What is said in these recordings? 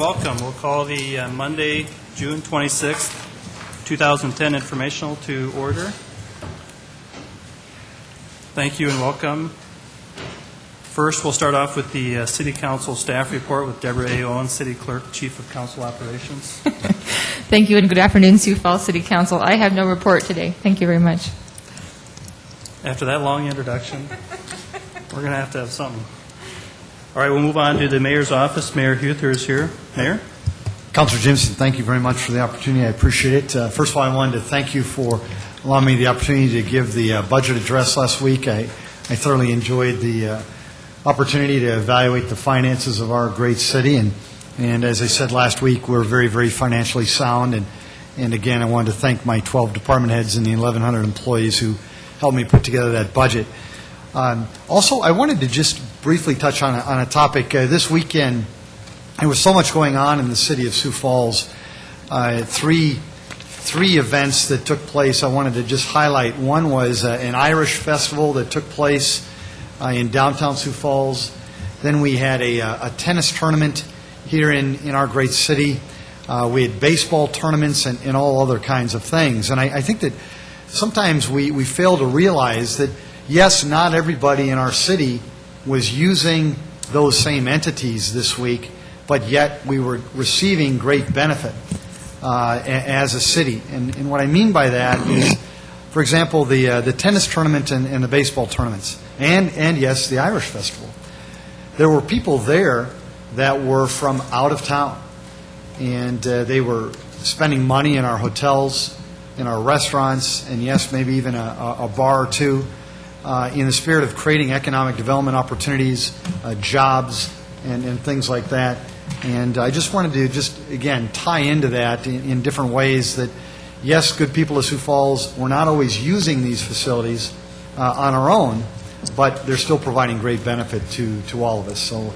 welcome. We'll call the Monday, June 26th, 2010 Informational to order. Thank you and welcome. First, we'll start off with the City Council staff report with Deborah A. Owen, City Clerk, Chief of Council Operations. Thank you and good afternoon, Sioux Falls City Council. I have no report today. Thank you very much. After that long introduction, we're going to have something. All right, we'll move on to the Mayor's office. Mayor Huther is here. Mayor? Councilor Jimson, thank you very much for the opportunity. I appreciate it. First of all, I wanted to thank you for allowing me the opportunity to give the budget address last week. I thoroughly enjoyed the opportunity to evaluate the finances of our great city. And as I said last week, we're very, very financially sound. And again, I wanted to thank my 12 department heads and the 1,100 employees who helped me put together that budget. Also, I wanted to just briefly touch on a topic. This weekend, there was so much going on in the city of Sioux Falls. Three events that took place I wanted to just highlight. One was an Irish festival that took place in downtown Sioux Falls. Then we had a tennis tournament here in our great city. We had baseball tournaments and all other kinds of things. And I think that sometimes we fail to realize that, yes, not everybody in our city was using those same entities this week, but yet we were receiving great benefit as a city. And what I mean by that is, for example, the tennis tournament and the baseball tournaments, and yes, the Irish festival. There were people there that were from out of town, and they were spending money in our hotels, in our restaurants, and yes, maybe even a bar or two, in the spirit of creating economic development opportunities, jobs, and things like that. And I just wanted to again, tie into that in different ways that, yes, good people of Sioux Falls, we're not always using these facilities on our own, but they're still providing great benefit to all of us. So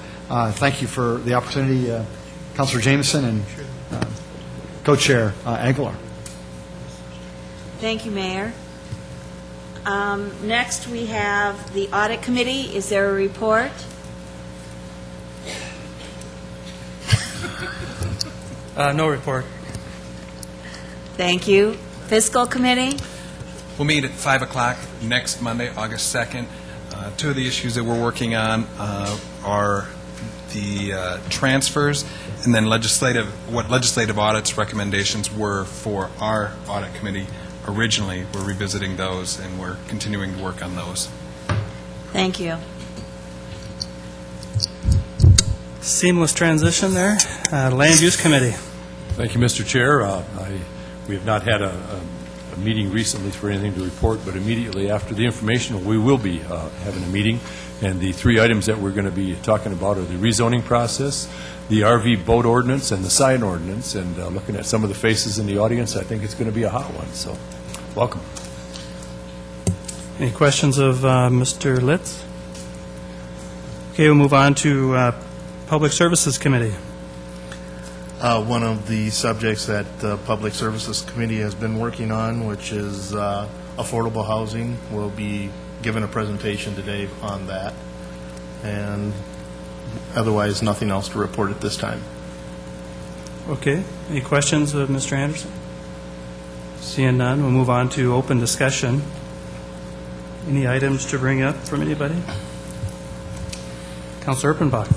thank you for the opportunity, Councilor Jameson and Co-Chair Aguilar. Thank you, Mayor. Next, we have the Audit Committee. Is there a report? No report. Thank you. Fiscal Committee? We'll meet at 5 o'clock next Monday, August 2nd. Two of the issues that we're working on are the transfers and then what legislative audits recommendations were for our Audit Committee originally. We're revisiting those, and we're continuing to work on those. Thank you. Seamless transition there. Land Use Committee. Thank you, Mr. Chair. We have not had a meeting recently for anything to report, but immediately after the informational, we will be having a meeting. And the three items that we're going to be talking about are the rezoning process, the RV boat ordinance, and the sign ordinance. And looking at some of the faces in the audience, I think it's going to be a hot one. So, welcome. Any questions of Mr. Litz? Okay, we'll move on to Public Services Committee. One of the subjects that the Public Services Committee has been working on, which is affordable housing, will be given a presentation today on that. And otherwise, nothing else to report at this time. Okay. Any questions of Mr. Anderson? Seeing none, we'll move on to open discussion. Any items to bring up from anybody? Councilor Erpenbach.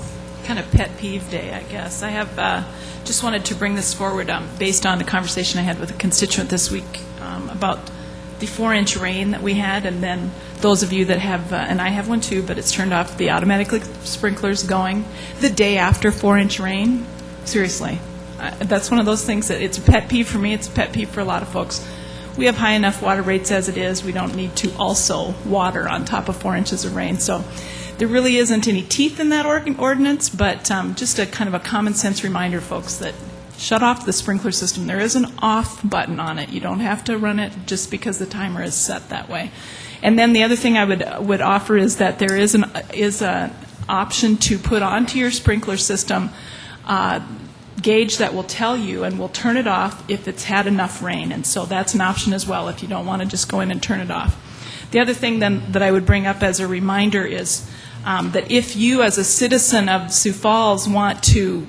Kind of pet peeve day, I guess. I have just wanted to bring this forward based on the conversation I had with a constituent this week about the 4-inch rain that we had, and then those of you that have, and I have one too, but it's turned off, the automatic sprinklers going the day after 4-inch rain. Seriously. That's one of those things that it's a pet peeve for me. It's a pet peeve for a lot of folks. We have high enough water rates as it is. We don't need to also water on top of 4 inches of rain. So there really isn't any teeth in that ordinance, but just a kind of a common sense reminder, folks, that shut off the sprinkler system. There is an off button on it. You don't have to run it just because the timer is set that way. And then the other thing I would offer is that there is an option to put onto your sprinkler system gauge that will tell you and will turn it off if it's had enough rain. And so that's an option as well if you don't want to just go in and turn it off. The other thing then that I would bring up as a reminder is that if you as a citizen of Sioux Falls want to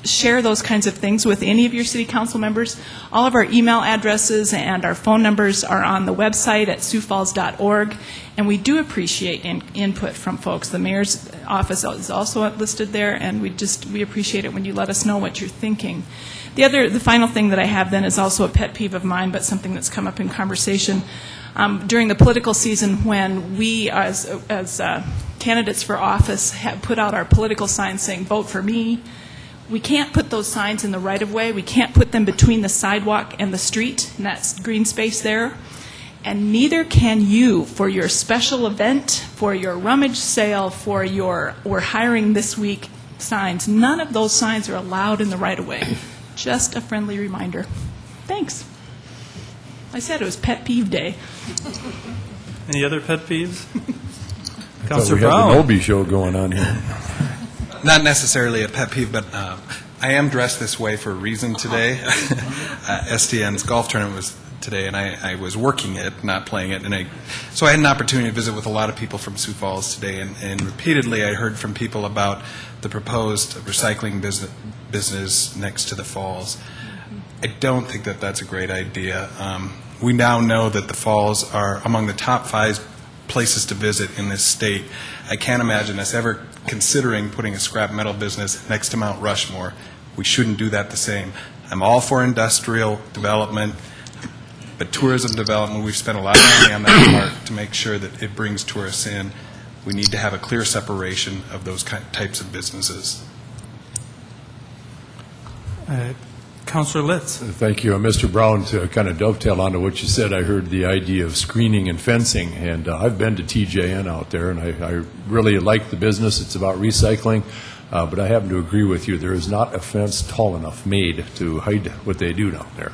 share those kinds of things with any of your city council members. All of our email addresses and our phone numbers are on the website at siouxfalls.org, and we do appreciate input from folks. The mayor's office is also listed there, and we appreciate it when you let us know what you're thinking. The final thing that I have then is also a pet peeve of mine, but something that's come up in conversation. During the political season, when we, as candidates for office, have put out our political signs saying, "Vote for me," we can't put those signs in the right-of-way. We can't put them between the sidewalk and the street, and that's green space there. And neither can you for your special event, for your rummage sale, for your "we're hiring this week" signs. None of those signs are allowed in the right-of-way. Just a friendly reminder. Thanks. I said it was pet peeve day. Any other pet peeves? I thought Councilor we had Brown. the Noby show going on here. Not necessarily a pet peeve, but I am dressed this way for a reason today. STN's golf tournament was today, and I was working it, not playing it. So I had an opportunity to visit with a lot of people from Sioux Falls today, and repeatedly I heard from people about the proposed recycling business next to the falls. I don't think that that's a great idea. We now know that the falls are among the top 5 places to visit in this state. I can't imagine us ever considering putting a scrap metal business next to Mount Rushmore. We shouldn't do that the same. I'm all for industrial development, but tourism development, we've spent a lot of money on that part to make sure that it brings tourists in. We need to have a clear separation of those types of businesses. Councilor Litz. Thank you. Mr. Brown, to kind of dovetail onto what you said, I heard the idea of screening and fencing, and I've been to TJN out there, and I really like the business. It's about recycling, but I happen to agree with you. There is not a fence tall enough made to hide what they do down there.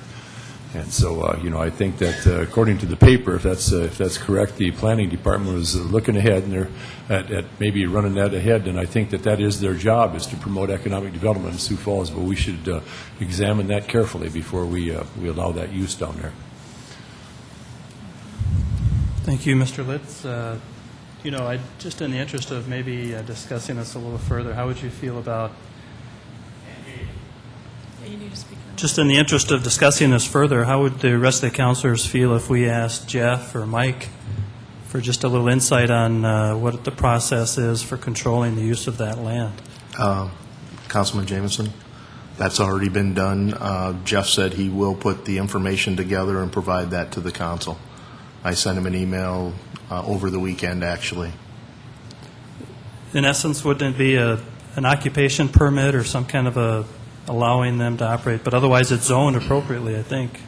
And so, I think that according to the paper, if that's correct, the planning department was looking ahead, and they're at maybe running that ahead. And I think that is their job, is to promote economic development in Sioux Falls. But we should examine that carefully before we allow that use down there. Thank you, Mr. Litz. Just in the interest of maybe discussing this a little further, how would you feel about? Just in the interest of discussing this further, how would the rest of the councilors feel if we asked Jeff or Mike for just a little insight on what the process is for controlling the use of that land? Councilman Jameson, that's already been done. Jeff said he will put the information together and provide that to the council. I sent him an email over the weekend, actually. In essence, wouldn't it be an occupation permit or some kind of allowing them to operate? But otherwise, it's zoned appropriately, I think.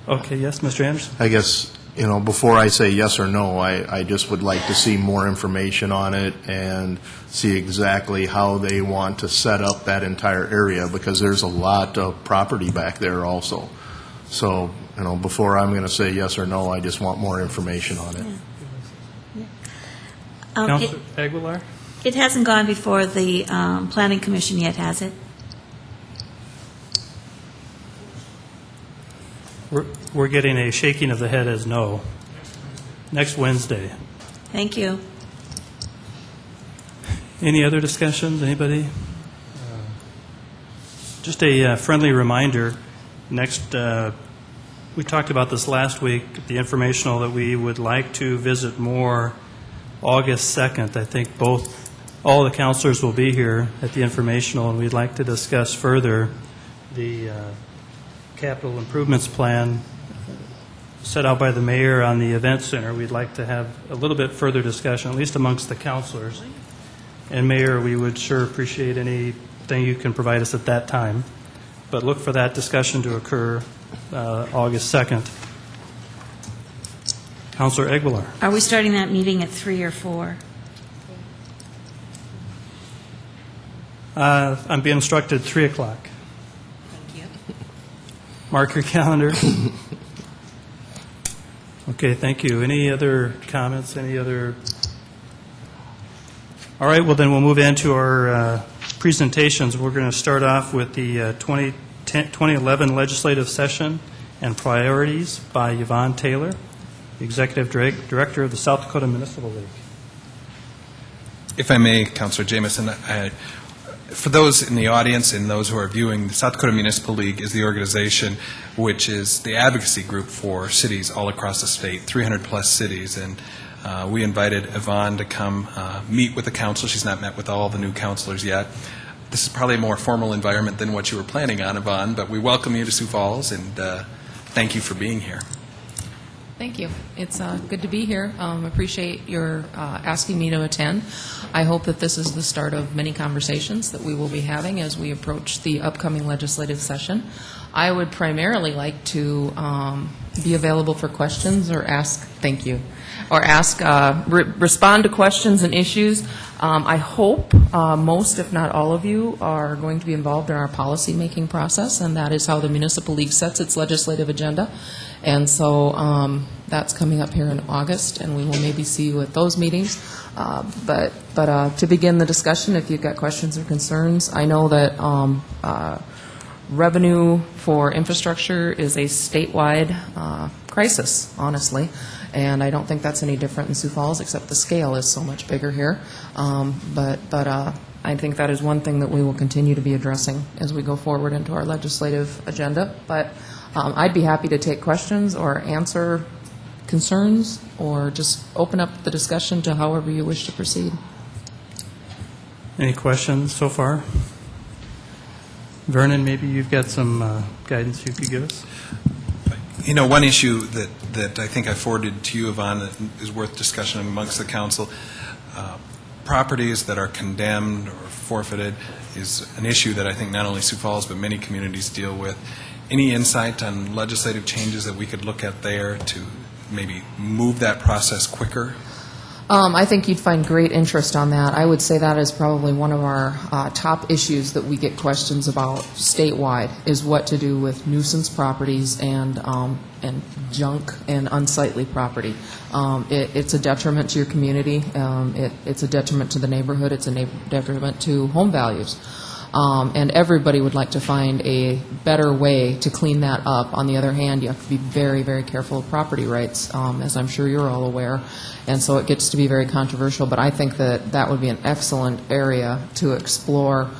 Okay, yes, Mr. Anderson? I guess, before I say yes or no, I just would like to see more information on it and see exactly how they want to set up that entire area, because there's a lot of property back there also. So, before I'm going to say yes or no, I just want more information on it. Councilor Aguilar? It hasn't gone before the Planning Commission yet, has it? We're getting a shaking of the head as no. Next Wednesday. Thank you. Any other discussions? Anybody? Just a friendly reminder. Next, we talked about this last week, the informational, that we would like to visit more August 2nd. I think all the councilors will be here at the informational, and we'd like to discuss further the capital improvements plan set out by the mayor on the event center. We'd like to have a little bit further discussion, at least amongst the councilors. And Mayor, we would sure appreciate anything you can provide us at that time. But look for that discussion to occur August 2nd. Councilor Aguilar. Are we starting that meeting at 3 or 4? I'm being instructed 3 o'clock. Thank you. Mark your calendar. Okay, thank you. Any other comments? Any other? All right, well, then we'll move into our presentations. We're going to start off with the 2011 legislative session and priorities by Yvonne Taylor, Executive Director of the South Dakota Municipal League. If I may, Councilor Jamieson, for those in the audience and those who are viewing, the South Dakota Municipal League is the organization which is the advocacy group for cities all across the state, 300-plus cities, and we invited Yvonne to come meet with the council. She's not met with all the new councilors yet. This is probably a more formal environment than what you were planning on, Yvonne, but we welcome you to Sioux Falls, and thank you for being here. Thank you. It's good to be here. Appreciate your asking me to attend. I hope that this is the start of many conversations that we will be having as we approach the upcoming legislative session. I would primarily like to be available for questions or ask, thank you, or ask, respond to questions and issues. I hope most, if not all of you, are going to be involved in our policy-making process, and that is how the Municipal League sets its legislative agenda. And so that's coming up here in August, and we will maybe see you at those meetings. But to begin the discussion, if you've got questions or concerns, I know that revenue for infrastructure is a statewide crisis, honestly, and I don't think that's any different in Sioux Falls, except the scale is so much bigger here. But I think that is one thing that we will continue to be addressing as we go forward into our legislative agenda. But I'd be happy to take questions or answer concerns or just open up the discussion to however you wish to proceed. Any questions so far? Vernon, maybe you've got some guidance you could give us? You know, one issue that I think I forwarded to you, Yvonne, that is worth discussion amongst the council, properties that are condemned or forfeited is an issue that I think not only Sioux Falls but many communities deal with. Any insight on legislative changes that we could look at there to maybe move that process quicker? I think you'd find great interest on that. I would say that is probably one of our top issues that we get questions about statewide, is what to do with nuisance properties and junk and unsightly property. It's a detriment to your community. It's a detriment to the neighborhood. It's a detriment to home values. And everybody would like to find a better way to clean that up. On the other hand, you have to be very, very careful of property rights, as I'm sure you're all aware. And so it gets to be very controversial, but I think that that would be an excellent area to explore,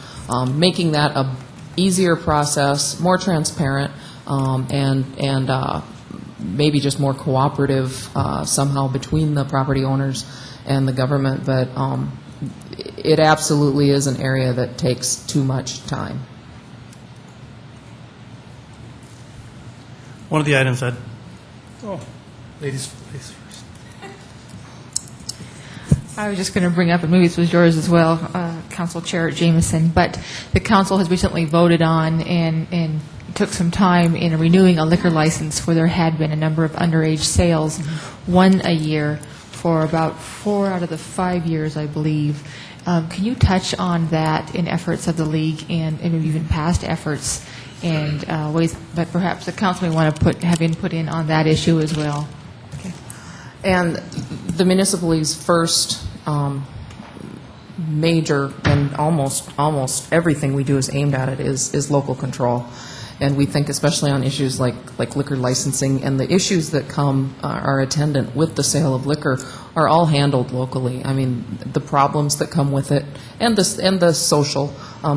making that a easier process, more transparent, and maybe just more cooperative somehow between the property owners and the government. But it absolutely is an area that takes too much time. One of the items Ladies, please. I was just going to bring up, and maybe this was yours as well, Council Chair Jamieson, but the council has recently voted on and took some time in renewing a liquor license where there had been a number of underage sales, one a year for about 4 out of the 5 years, I believe. Can you touch on that in efforts of the league and maybe even past efforts and ways that perhaps the council may want to have input in on that issue as well? Okay. And the Municipal League's first major, and almost everything we do is aimed at it, is local control. And we think especially on issues like liquor licensing and the issues that are attendant with the sale of liquor are all handled locally. I mean, the problems that come with it and the social,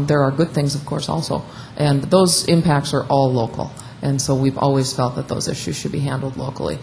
there are good things, of course, also. And those impacts are all local. And so we've always felt that those issues should be handled locally.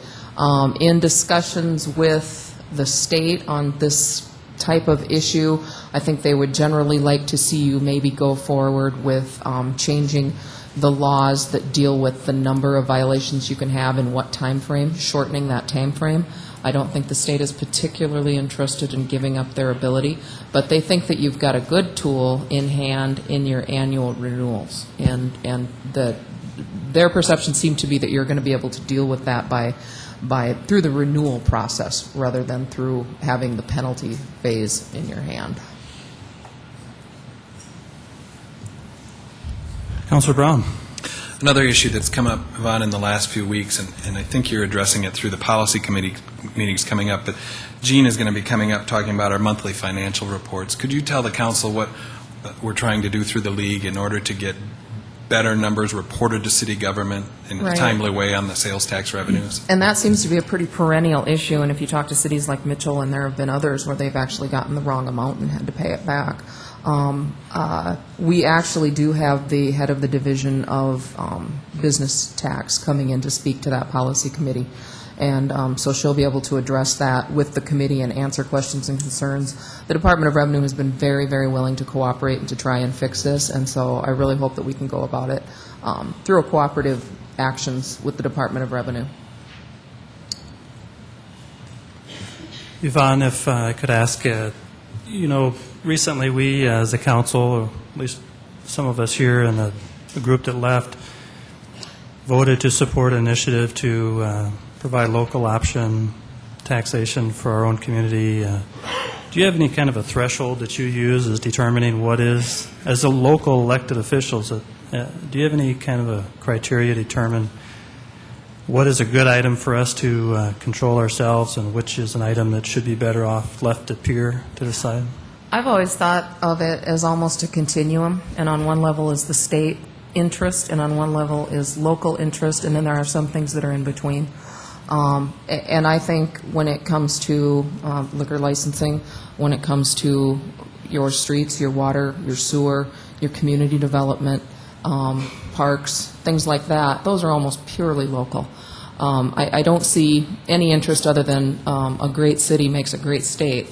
In discussions with the state on this type of issue, I think they would generally like to see you maybe go forward with changing the laws that deal with the number of violations you can have in what time frame, shortening that time frame. I don't think the state is particularly interested in giving up their ability, but they think that you've got a good tool in hand in your annual renewals, and their perception seemed to be that you're going to be able to deal with that through the renewal process rather than through having the penalty phase in your hand. Councilor Brown. Another issue that's come up, Yvonne, in the last few weeks, and I think you're addressing it through the policy committee meetings coming up, but Jean is going to be coming up talking about our monthly financial reports. Could you tell the council what we're trying to do through the league in order to get better numbers reported to city government in a Right. timely way on the sales tax revenues. And that seems to be a pretty perennial issue, and if you talk to cities like Mitchell, and there have been others where they've actually gotten the wrong amount and had to pay it back. We actually do have the head of the Division of Business Tax coming in to speak to that policy committee. And so she'll be able to address that with the committee and answer questions and concerns. The Department of Revenue has been very, very willing to cooperate and to try and fix this, and so I really hope that we can go about it through a cooperative actions with the Department of Revenue. Yvonne, if I could ask, recently we, as a council, or at least some of us here and the group that left, voted to support an initiative to provide local option taxation for our own community. Do you have any kind of a threshold that you use as determining what is, as a local elected officials, do you have any kind of a criteria to determine what is a good item for us to control ourselves and which is an item that should be better off left to peer to decide? I've always thought of it as almost a continuum, and on one level is the state interest, and on one level is local interest, and then there are some things that are in between. And I think when it comes to liquor licensing, when it comes to your streets, your water, your sewer, your community development, parks, things like that, those are almost purely local. I don't see any interest other than a great city makes a great state.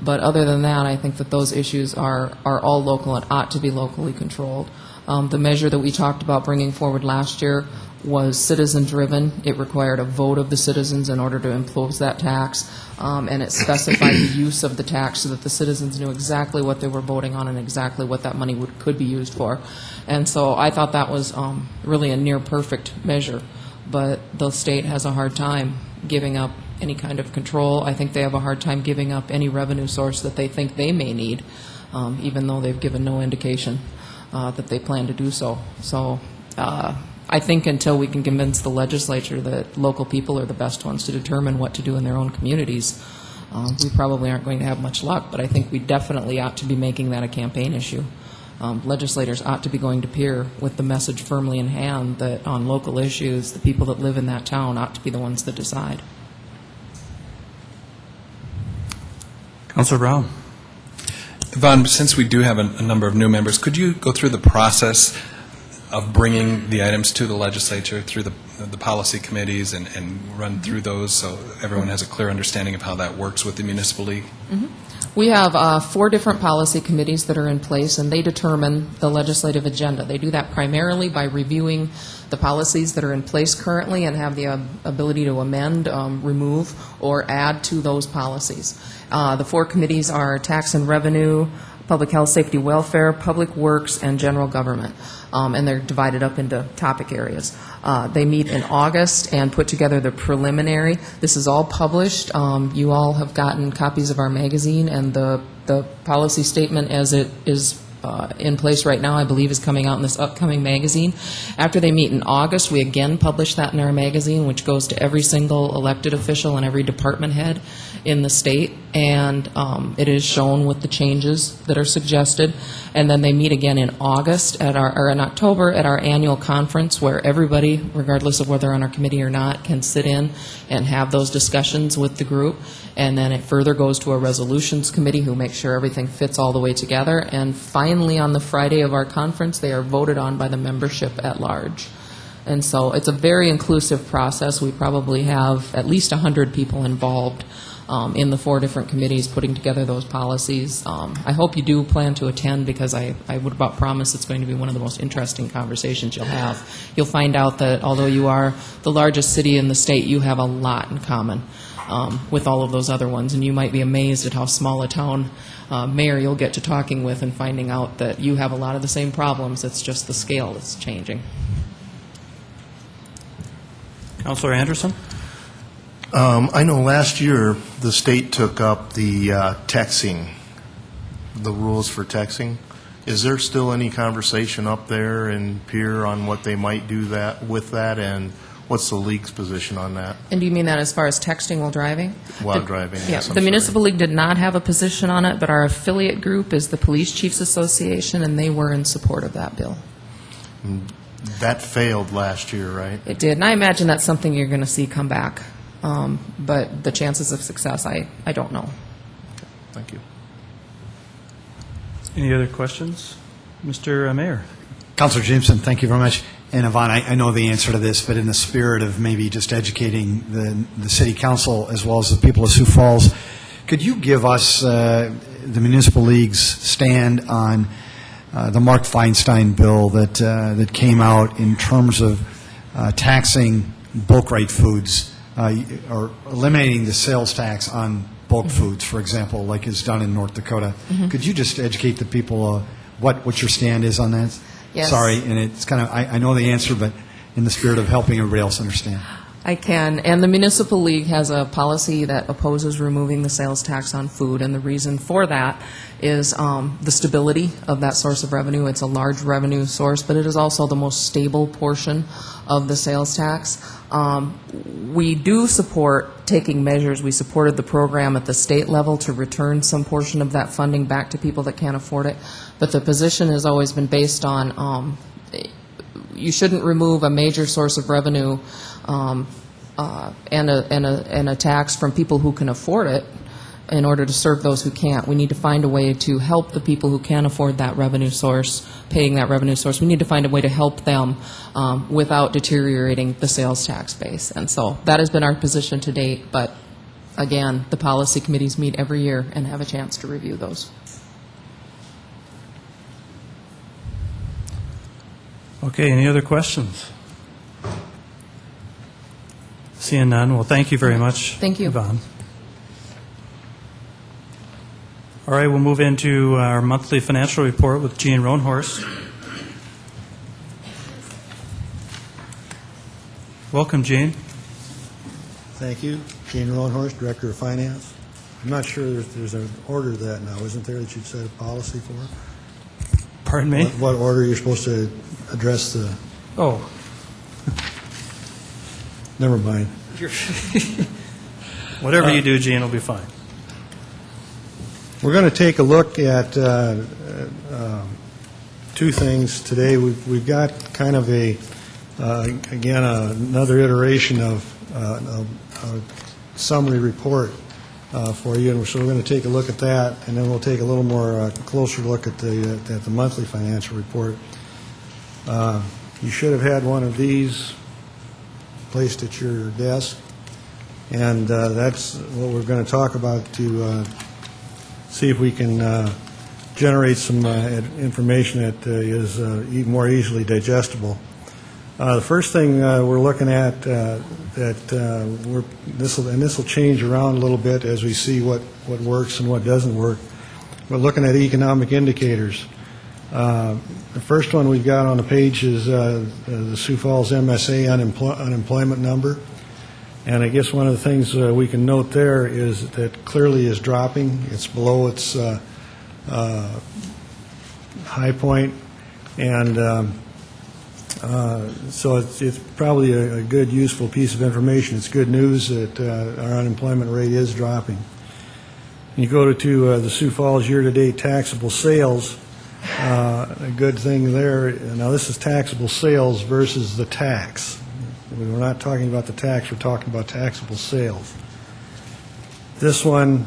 But other than that, I think that those issues are all local and ought to be locally controlled. The measure that we talked about bringing forward last year was citizen-driven. It required a vote of the citizens in order to impose that tax, and it specified the use of the tax so that the citizens knew exactly what they were voting on and exactly what that money could be used for. And so I thought that was really a near-perfect measure. But the state has a hard time giving up any kind of control. I think they have a hard time giving up any revenue source that they think they may need, even though they've given no indication that they plan to do so. So I think until we can convince the legislature that local people are the best ones to determine what to do in their own communities, we probably aren't going to have much luck. But I think we definitely ought to be making that a campaign issue. Legislators ought to be going to peer with the message firmly in hand that on local issues, the people that live in that town ought to be the ones that decide. Councilor Brown. Yvonne, since we do have a number of new members, could you go through the process of bringing the items to the legislature through the policy committees and run through those so everyone has a clear understanding of how that works with the municipal league? Mm-hmm. We have 4 different policy committees that are in place, and they determine the legislative agenda. They do that primarily by reviewing the policies that are in place currently and have the ability to amend, remove, or add to those policies. The 4 committees are Tax and Revenue, Public Health, Safety, Welfare, Public Works, and General Government. And they're divided up into topic areas. They meet in August and put together the preliminary. This is all published. You all have gotten copies of our magazine, and the policy statement as it is in place right now, I believe, is coming out in this upcoming magazine. After they meet in August, we again publish that in our magazine, which goes to every single elected official and every department head in the state, and it is shown with the changes that are suggested. And then they meet again in August or in October at our annual conference, where everybody, regardless of whether on our committee or not, can sit in and have those discussions with the group. And then it further goes to a resolutions committee who makes sure everything fits all the way together. And finally, on the Friday of our conference, they are voted on by the membership at large. And so it's a very inclusive process. We probably have at least 100 people involved in the 4 different committees putting together those policies. I hope you do plan to attend, because I would about promise it's going to be one of the most interesting conversations you'll have. You'll find out that although you are the largest city in the state, you have a lot in common with all of those other ones, and you might be amazed at how small a town mayor you'll get to talking with and finding out that you have a lot of the same problems. It's just the scale that's changing. Councilor Anderson. I know last year the state took up the texting, the rules for texting. Is there still any conversation up there in Pier on what they might do with that, and what's the league's position on that? And do you mean that as far as texting while driving? While driving, Yeah, yes, I'm the sorry. Municipal League did not have a position on it, but our affiliate group is the Police Chiefs Association, and they were in support of that bill. That failed last year, right? It did, and I imagine that's something you're going to see come back. But the chances of success, I don't know. Thank you. Any other questions? Mr. Mayor? Councilor Jameson, thank you very much. And Yvonne, I know the answer to this, but in the spirit of maybe just educating the city council as well as the people of Sioux Falls, could you give us the Municipal League's stand on the Mark Feinstein bill that came out in terms of taxing bulk rate foods or eliminating the sales tax on bulk foods, for example, like is done in North Dakota? Could you just educate the people what your stand is on that? Yes. Sorry, and it's kind of, I know the answer, but in the spirit of helping everybody else understand. I can. And the Municipal League has a policy that opposes removing the sales tax on food, and the reason for that is the stability of that source of revenue. It's a large revenue source, but it is also the most stable portion of the sales tax. We do support taking measures. We supported the program at the state level to return some portion of that funding back to people that can't afford it, but the position has always been based on you shouldn't remove a major source of revenue and a tax from people who can afford it in order to serve those who can't. We need to find a way to help the people who can afford that revenue source, paying that revenue source. We need to find a way to help them without deteriorating the sales tax base. And so that has been our position to date, but again, the policy committees meet every year and have a chance to review those. Okay, any other questions? Seeing none, well, thank you very much. Thank you. Yvonne. All right, we'll move into our monthly financial report with Gene Roanhorse. Welcome, Gene. Thank you. Gene Roanhorse, Director of Finance. I'm not sure there's an order to that now, isn't there, that you'd set a policy for? Pardon me? What order you're supposed to address the... Oh. Never mind. Whatever you do, Gene, will be fine. We're going to take a look at two things today. We've got kind of again, another iteration of a summary report for you, and so we're going to take a look at that, and then we'll take a little more closer look at the monthly financial report. You should have had one of these placed at your desk, and that's what we're going to talk about to see if we can generate some information that is more easily digestible. The first thing we're looking at this will change around a little bit as we see what works and what doesn't work. We're looking at economic indicators. The first one we've got on the page is the Sioux Falls MSA unemployment number. And I guess one of the things we can note there is that clearly is dropping. It's below its high point, and so it's probably a good, useful piece of information. It's good news that our unemployment rate is dropping. You go to the Sioux Falls year-to-date taxable sales. A good thing there. Now, this is taxable sales versus the tax. We're not talking about the tax, we're talking about taxable sales. This one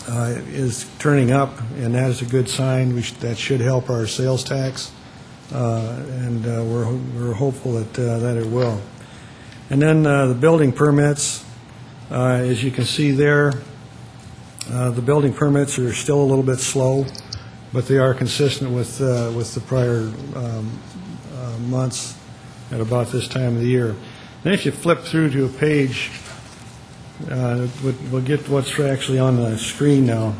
is turning up, and that is a good sign. That should help our sales tax, and we're hopeful that it will. And then the building permits, as you can see there, the building permits are still a little bit slow, but they are consistent with the prior months at about this time of the year. Then if you flip through to a page, we'll get what's actually on the screen now.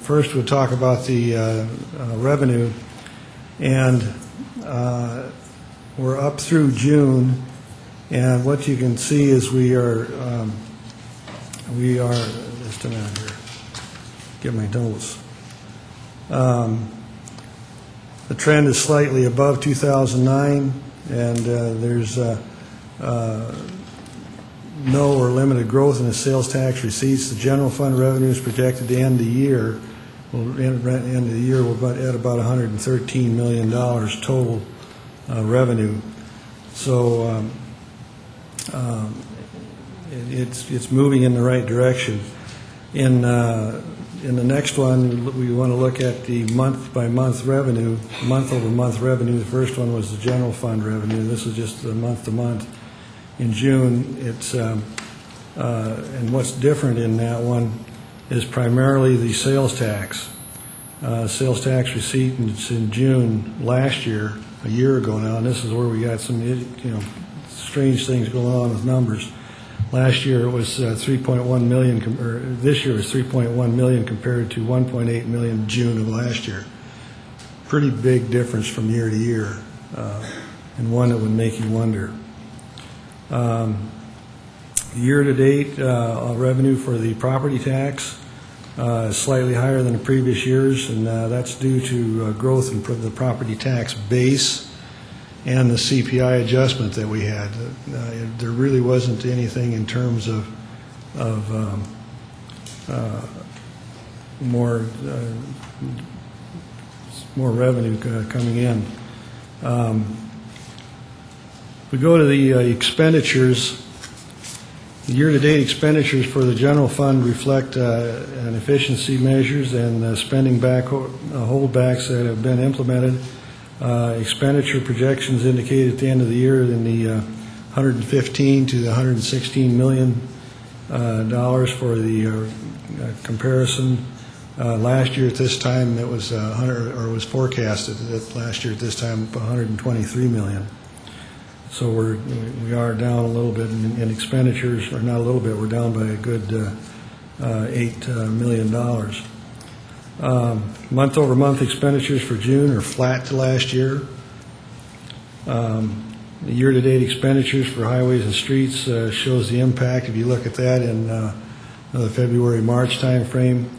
First we'll talk about the revenue, and we're up through June, and what you can see is we are just a minute here, get my notes. The trend is slightly above 2009, and there's no or limited growth in the sales tax receipts. The general fund revenue is projected to end the year end of the year, we're at about $113 million total revenue. So it's moving in the right direction. In the next one, we want to look at the month-by-month revenue, month-over-month revenue. The first one was the general fund revenue. This is just the month-to-month. In June, it's and what's different in that one is primarily the sales tax. Sales tax receipt in June last year, a year ago now, and this is where we got some strange things going on with numbers. Last year it was 3.1 million, or this year was 3.1 million compared to 1.8 million June of last year. Pretty big difference from year to year, and one that would make you wonder. Year-to-date revenue for the property tax is slightly higher than the previous years, and that's due to growth in the property tax base and the CPI adjustment that we had. There really wasn't anything in terms of more revenue coming in. We go to the expenditures. The year-to-date expenditures for the general fund reflect an efficiency measures and spending back holdbacks that have been implemented. Expenditure projections indicate at the end of the year in the 115 to the 116 million dollars for the comparison. Last year at this time it was 100, or was forecasted that last year at this time 123 million. So we are down a little bit in expenditures, or not a little bit. We're down by a good $8 million. Month-over-month expenditures for June are flat to last year. The year-to-date expenditures for highways and streets shows the impact. If you look at that in the February-March time frame,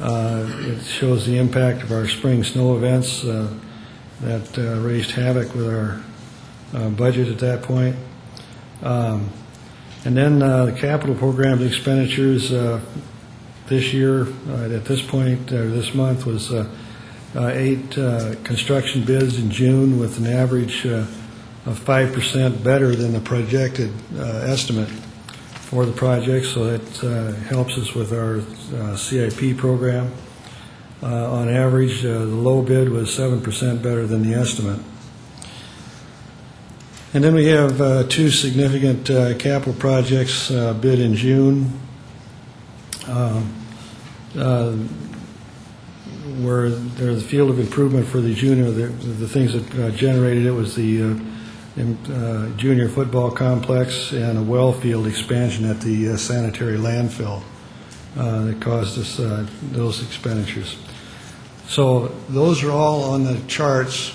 it shows the impact of our spring snow events that raised havoc with our budget at that point. And then the capital program expenditures this year, at this point, this month, was 8 construction bids in June with an average of 5% better than the projected estimate for the project, so that helps us with our CIP program. On average, the low bid was 7% better than the estimate. And then we have 2 significant capital projects bid in June. Where there's the field of improvement for the junior, the things that generated it was the junior football complex and a well field expansion at the sanitary landfill that caused us those expenditures. So those are all on the charts.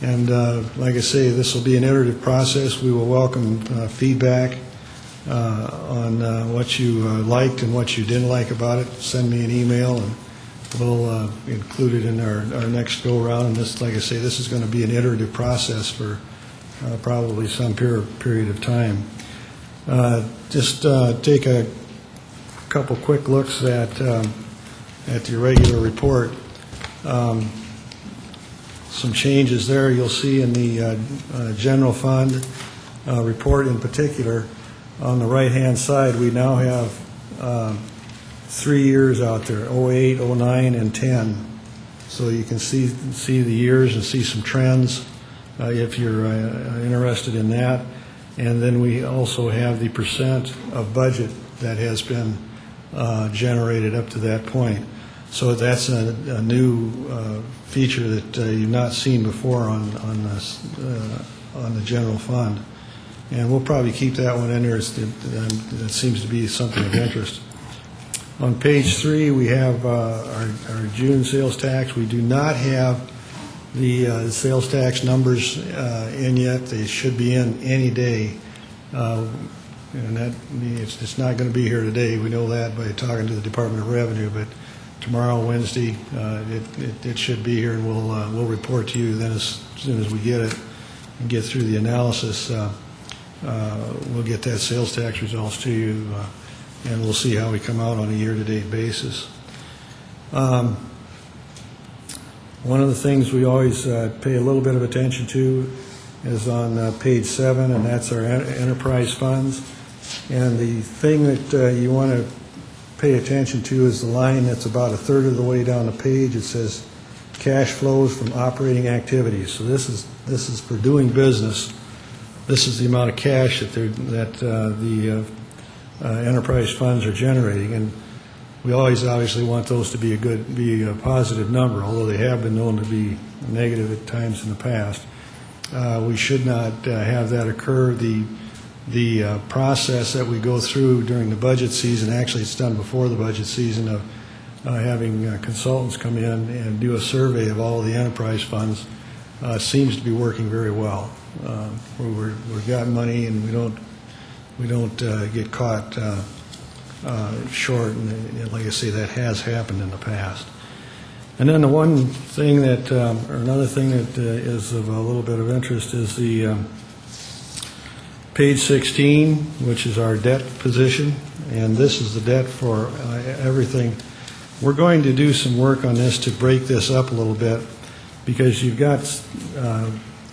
And like I say, this will be an iterative process. We will welcome feedback on what you liked and what you didn't like about it. Send me an email, and we'll include it in our next go-around. And this, like I say, this is going to be an iterative process for probably some period of time. Just take a couple quick looks at the irregular report. Some changes there you'll see in the general fund report in particular. On the right-hand side, we now have 3 years out there, 08, 09, and 10. So you can see the years and see some trends if you're interested in that. And then we also have the percent of budget that has been generated up to that point. So that's a new feature that you've not seen before on the general fund. And we'll probably keep that one in there. That seems to be something of interest. On page 3, we have our June sales tax. We do not have the sales tax numbers in yet. They should be in any day. And that it's not going to be here today. We know that by talking to the Department of Revenue. But tomorrow, Wednesday, it should be here, and we'll report to you then as soon as we get it and get through the analysis. We'll get that sales tax results to you, and we'll see how we come out on a year-to-date basis. One of the things we always pay a little bit of attention to is on page 7, and that's our enterprise funds. And the thing that you want to pay attention to is the line that's about a third of the way down the page. It says cash flows from operating activities. So this is for doing business. This is the amount of cash that the enterprise funds are generating, and we always obviously want those to be a positive number, although they have been known to be negative at times in the past. We should not have that occur. The process that we go through during the budget season, actually it's done before the budget season, of having consultants come in and do a survey of all the enterprise funds, seems to be working very well. We've got money, and we don't get caught short, and like I say, that has happened in the past. And then the one thing that, or another thing that is of a little bit of interest is the page 16, which is our debt position, and this is the debt for everything. We're going to do some work on this to break this up a little bit, because you've got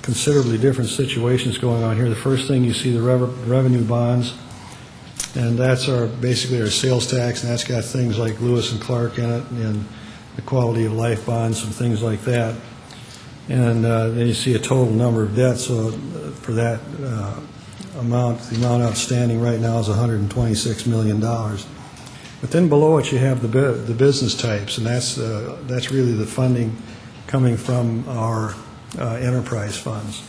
considerably different situations going on here. The first thing you see, the revenue bonds, and that's basically our sales tax, and that's got things like Lewis and Clark in it, and the quality of life bonds and things like that. And then you see a total number of debts. So for that amount, the amount outstanding right now is $126 million. But then below it you have the business types, and that's really the funding coming from our enterprise funds,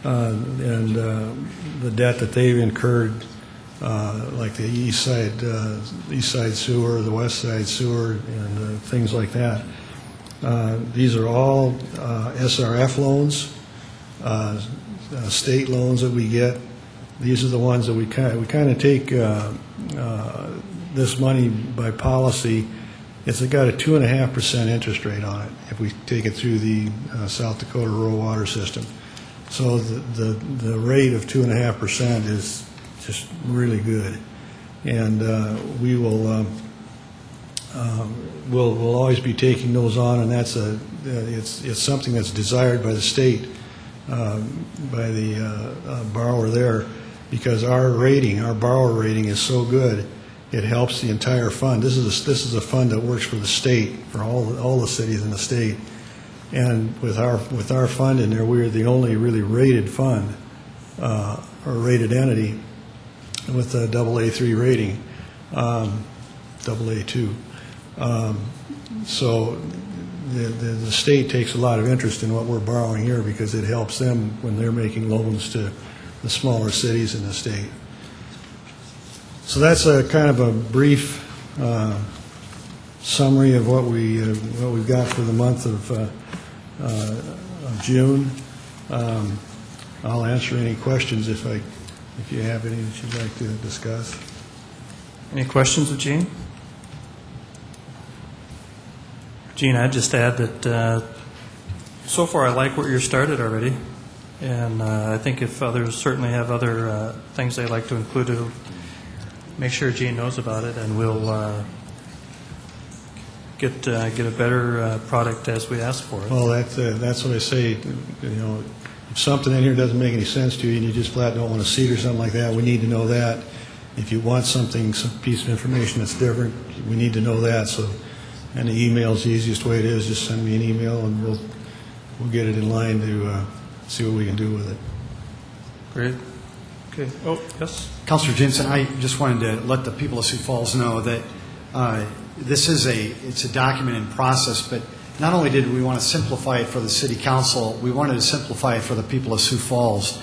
and the debt that they've incurred, like the east side sewer, the west side sewer, and things like that. These are all SRF loans, state loans that we get. These are the ones that we kind of take this money by policy. It's got a 2.5% interest rate on it if we take it through the South Dakota Rural Water System. So the rate of 2.5% is just really good, and we'll always be taking those on, and it's something that's desired by the state, by the borrower there, because our borrower rating is so good. It helps the entire fund. This is a fund that works for the state, for all the cities in the state, and with our fund in there, we're the only really rated fund or rated entity with a AA3 rating, AA2. So the state takes a lot of interest in what we're borrowing here, because it helps them when they're making loans to the smaller cities in the state. So that's a kind of a brief summary of what we've got for the month of June. I'll answer any questions if you have any that you'd like to discuss. Any questions of Gene? Gene, I'd just add that so far I like where you're started already, and I think if others certainly have other things they'd like to include, it'll make sure Gene knows about it, and we'll get a better product as we ask for it. Well, that's what I say. If something in here doesn't make any sense to you and you just flat don't want to see it or something like that, we need to know that. If you want some piece of information that's different, we need to know that. So, and the email's the easiest way it is. Just send me an email, and we'll get it in line to see what we can do with it. Great. Okay. Oh, yes. Councilor Jensen, I just wanted to let the people of Sioux Falls know that this is it's a document in process, but not only did we want to simplify it for the City Council, we wanted to simplify it for the people of Sioux Falls.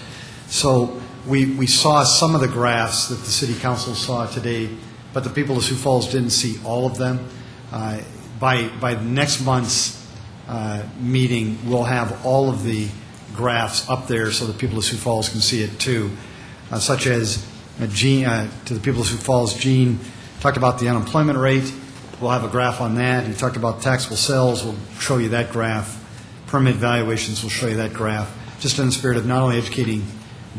So we saw some of the graphs that the City Council saw today, but the people of Sioux Falls didn't see all of them. By next month's meeting, we'll have all of the graphs up there so the people of Sioux Falls can see it too. Such as Gene, to the people of Sioux Falls, Gene talked about the unemployment rate. We'll have a graph on that. He talked about taxable sales. We'll show you that graph. Permit valuations, we'll show you that graph. Just in the spirit of not only educating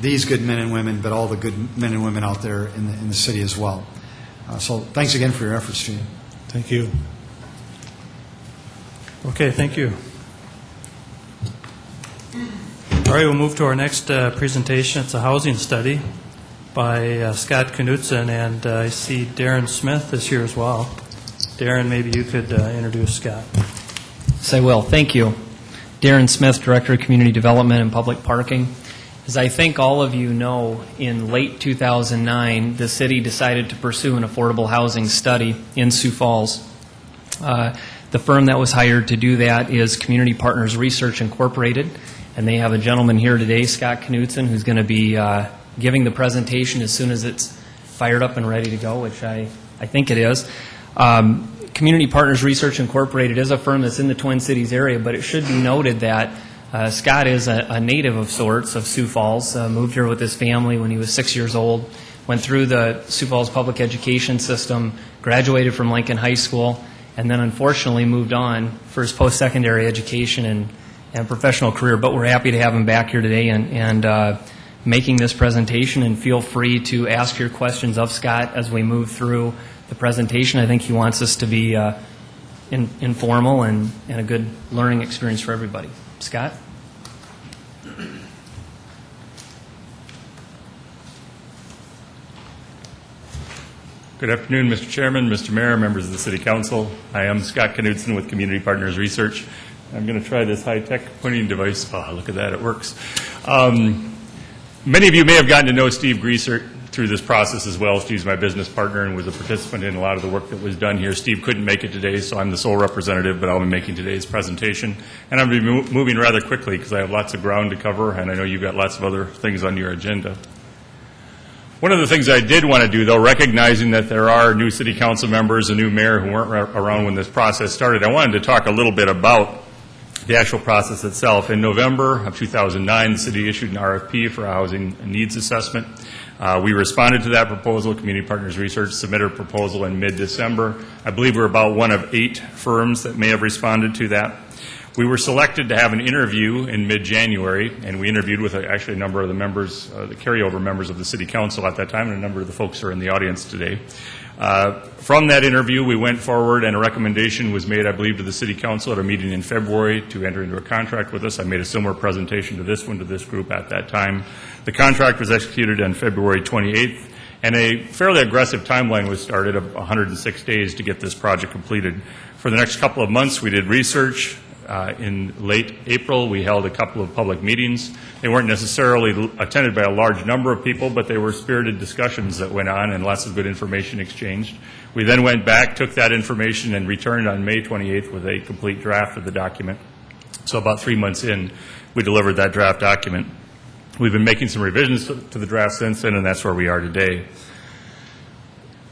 these good men and women, but all the good men and women out there in the city as well. So thanks again for your efforts, Gene. Thank you. Okay, thank you. All right, we'll move to our next presentation. It's a housing study by Scott Knudsen, and I see Darren Smith is here as well. Darren, maybe you could introduce Scott. Yes, I will. Thank you. Darren Smith, Director of Community Development and Public Parking. As I think all of you know, in late 2009, the city decided to pursue an affordable housing study in Sioux Falls. The firm that was hired to do that is Community Partners Research Incorporated, and they have a gentleman here today, Scott Knudsen, who's going to be giving the presentation as soon as it's fired up and ready to go, which I think it is. Community Partners Research Incorporated is a firm that's in the Twin Cities area, but it should be noted that Scott is a native of sorts of Sioux Falls, moved here with his family when he was 6 years old, went through the Sioux Falls public education system, graduated from Lincoln High School, and then unfortunately moved on for his post-secondary education and professional career. But we're happy to have him back here today and making this presentation, and feel free to ask your questions of Scott as we move through the presentation. I think he wants us to be informal and a good learning experience for everybody. Scott? Good afternoon, Mr. Chairman, Mr. Mayor, members of the City Council. I am Scott Knudsen with Community Partners Research. I'm going to try this high-tech pointing device. Oh, look at that, it works. Many of you may have gotten to know Steve Greaser through this process as well. Steve's my business partner and was a participant in a lot of the work that was done here. Steve couldn't make it today, so I'm the sole representative, but I'll be making today's presentation. And I'll be moving rather quickly because I have lots of ground to cover, and I know you've got lots of other things on your agenda. One of the things I did want to do, though, recognizing that there are new city council members, a new mayor who weren't around when this process started, I wanted to talk a little bit about the actual process itself. In November of 2009, the city issued an RFP for a housing needs assessment. We responded to that proposal. Community Partners Research submitted a proposal in mid-December. I believe we're about one of 8 firms that may have responded to that. We were selected to have an interview in mid-January, and we interviewed with actually a number of the members, the carryover members of the City Council at that time, and a number of the folks are in the audience today. From that interview, we went forward, and a recommendation was made, I believe, to the City Council at a meeting in February to enter into a contract with us. I made a similar presentation to this group at that time. The contract was executed on February 28th, and a fairly aggressive timeline was started of 106 days to get this project completed. For the next couple of months, we did research. In late April, we held a couple of public meetings. They weren't necessarily attended by a large number of people, but they were spirited discussions that went on and lots of good information exchanged. We then went back, took that information, and returned on May 28th with a complete draft of the document. So about 3 months in, we delivered that draft document. We've been making some revisions to the draft since then, and that's where we are today.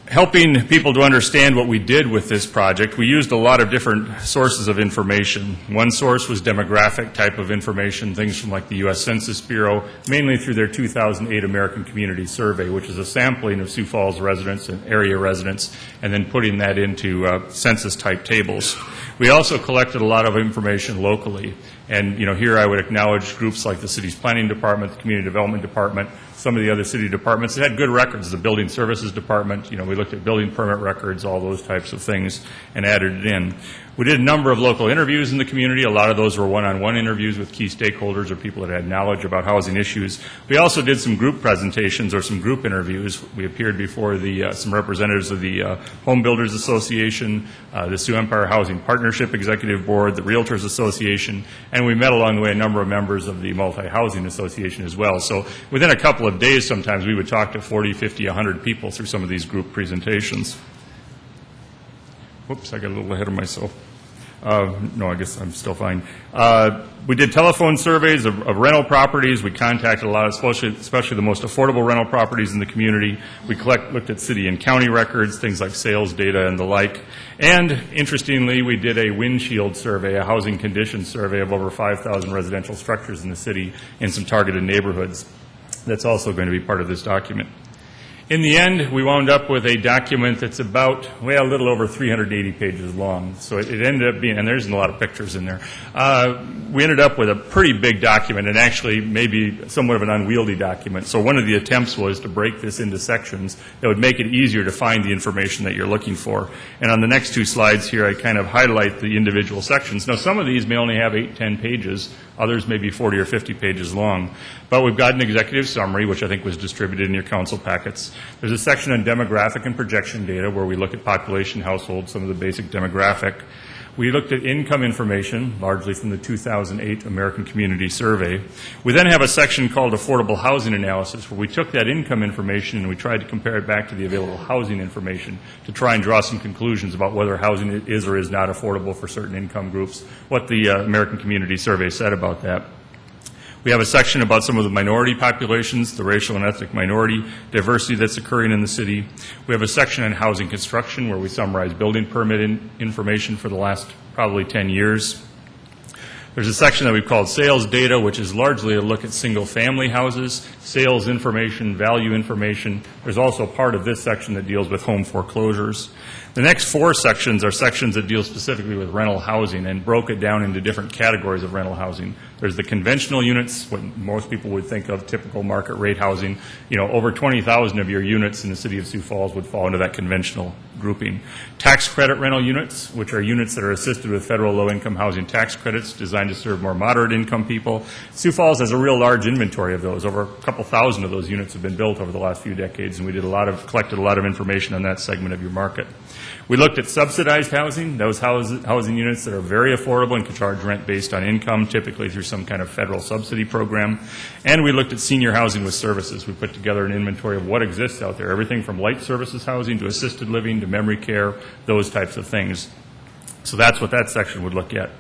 Helping people to understand what we did with this project, we used a lot of different sources of information. One source was demographic type of information, things from like the U.S. Census Bureau, mainly through their 2008 American Community Survey, which is a sampling of Sioux Falls residents and area residents, and then putting that into census-type tables. We also collected a lot of information locally. And, here I would acknowledge groups like the city's planning department, the community development department, some of the other city departments that had good records. The building services department, we looked at building permit records, all those types of things, and added it in. We did a number of local interviews in the community. A lot of those were one-on-one interviews with key stakeholders or people that had knowledge about housing issues. We also did some group presentations or some group interviews. We appeared before some representatives of the Home Builders Association, the Sioux Empire Housing Partnership Executive Board, the Realtors Association, and we met along the way a number of members of the Multi-Housing Association as well. So within a couple of days, sometimes we would talk to 40, 50, 100 people through some of these group presentations. Whoops, I got a little ahead of myself. No, I guess I'm still fine. We did telephone surveys of rental properties. We contacted a lot, especially the most affordable rental properties in the community. We looked at city and county records, things like sales data and the like. And interestingly, we did a windshield survey, a housing conditions survey of over 5,000 residential structures in the city in some targeted neighborhoods. That's also going to be part of this document. In the end, we wound up with a document that's about, well, a little over 380 pages long. So it ended up being, and there's a lot of pictures in there. We ended up with a pretty big document, and actually maybe somewhat of an unwieldy document. So one of the attempts was to break this into sections that would make it easier to find the information that you're looking for. And on the next two slides here, I kind of highlight the individual sections. Now, some of these may only have 8, 10 pages. Others may be 40 or 50 pages long. But we've got an executive summary, which I think was distributed in your council packets. There's a section on demographic and projection data where we look at population, households, some of the basic demographic. We looked at income information, largely from the 2008 American Community Survey. We then have a section called affordable housing analysis, where we took that income information and we tried to compare it back to the available housing information to try and draw some conclusions about whether housing is or is not affordable for certain income groups, what the American Community Survey said about that. We have a section about some of the minority populations, the racial and ethnic minority diversity that's occurring in the city. We have a section on housing construction where we summarize building permit information for the last probably 10 years. There's a section that we've called sales data, which is largely a look at single-family houses, sales information, value information. There's also part of this section that deals with home foreclosures. The next 4 sections are sections that deal specifically with rental housing and broke it down into different categories of rental housing. There's the conventional units, what most people would think of typical market rate housing. You know, over 20,000 of your units in the City of Sioux Falls would fall into that conventional grouping. Tax credit rental units, which are units that are assisted with federal low-income housing tax credits designed to serve more moderate income people. Sioux Falls has a real large inventory of those. Over a couple thousand of those units have been built over the last few decades, and we collected a lot of information on that segment of your market. We looked at subsidized housing, those housing units that are very affordable and can charge rent based on income, typically through some kind of federal subsidy program. And we looked at senior housing with services. We put together an inventory of what exists out there, everything from light services housing to assisted living to memory care, those types of things. So that's what that section would look at.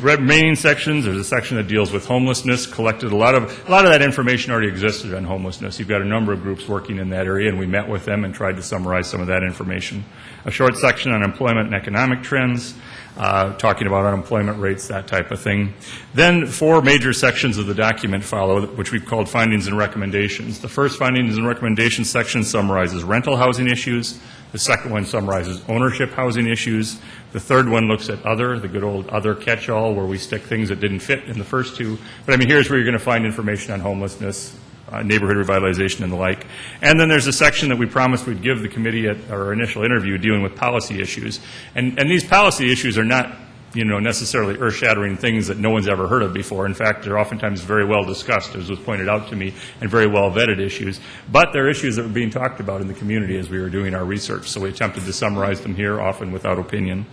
Remaining sections, there's a section that deals with homelessness, collected a lot of that information already existed on homelessness. You've got a number of groups working in that area, and we met with them and tried to summarize some of that information. A short section on employment and economic trends, talking about unemployment rates, that type of thing. Then 4 major sections of the document follow, which we've called findings and recommendations. The first findings and recommendations section summarizes rental housing issues. The second one summarizes ownership housing issues. The third one looks at other, the good old other catch-all, where we stick things that didn't fit in the first 2. But I mean, here's where you're going to find information on homelessness, neighborhood revitalization, and the like. And then there's a section that we promised we'd give the committee at our initial interview dealing with policy issues. And these policy issues are not, you know, necessarily earth-shattering things that no one's ever heard of before. In fact, they're oftentimes very well discussed, as was pointed out to me, and very well vetted issues. But they're issues that were being talked about in the community as we were doing our research. So we attempted to summarize them here, often without opinion.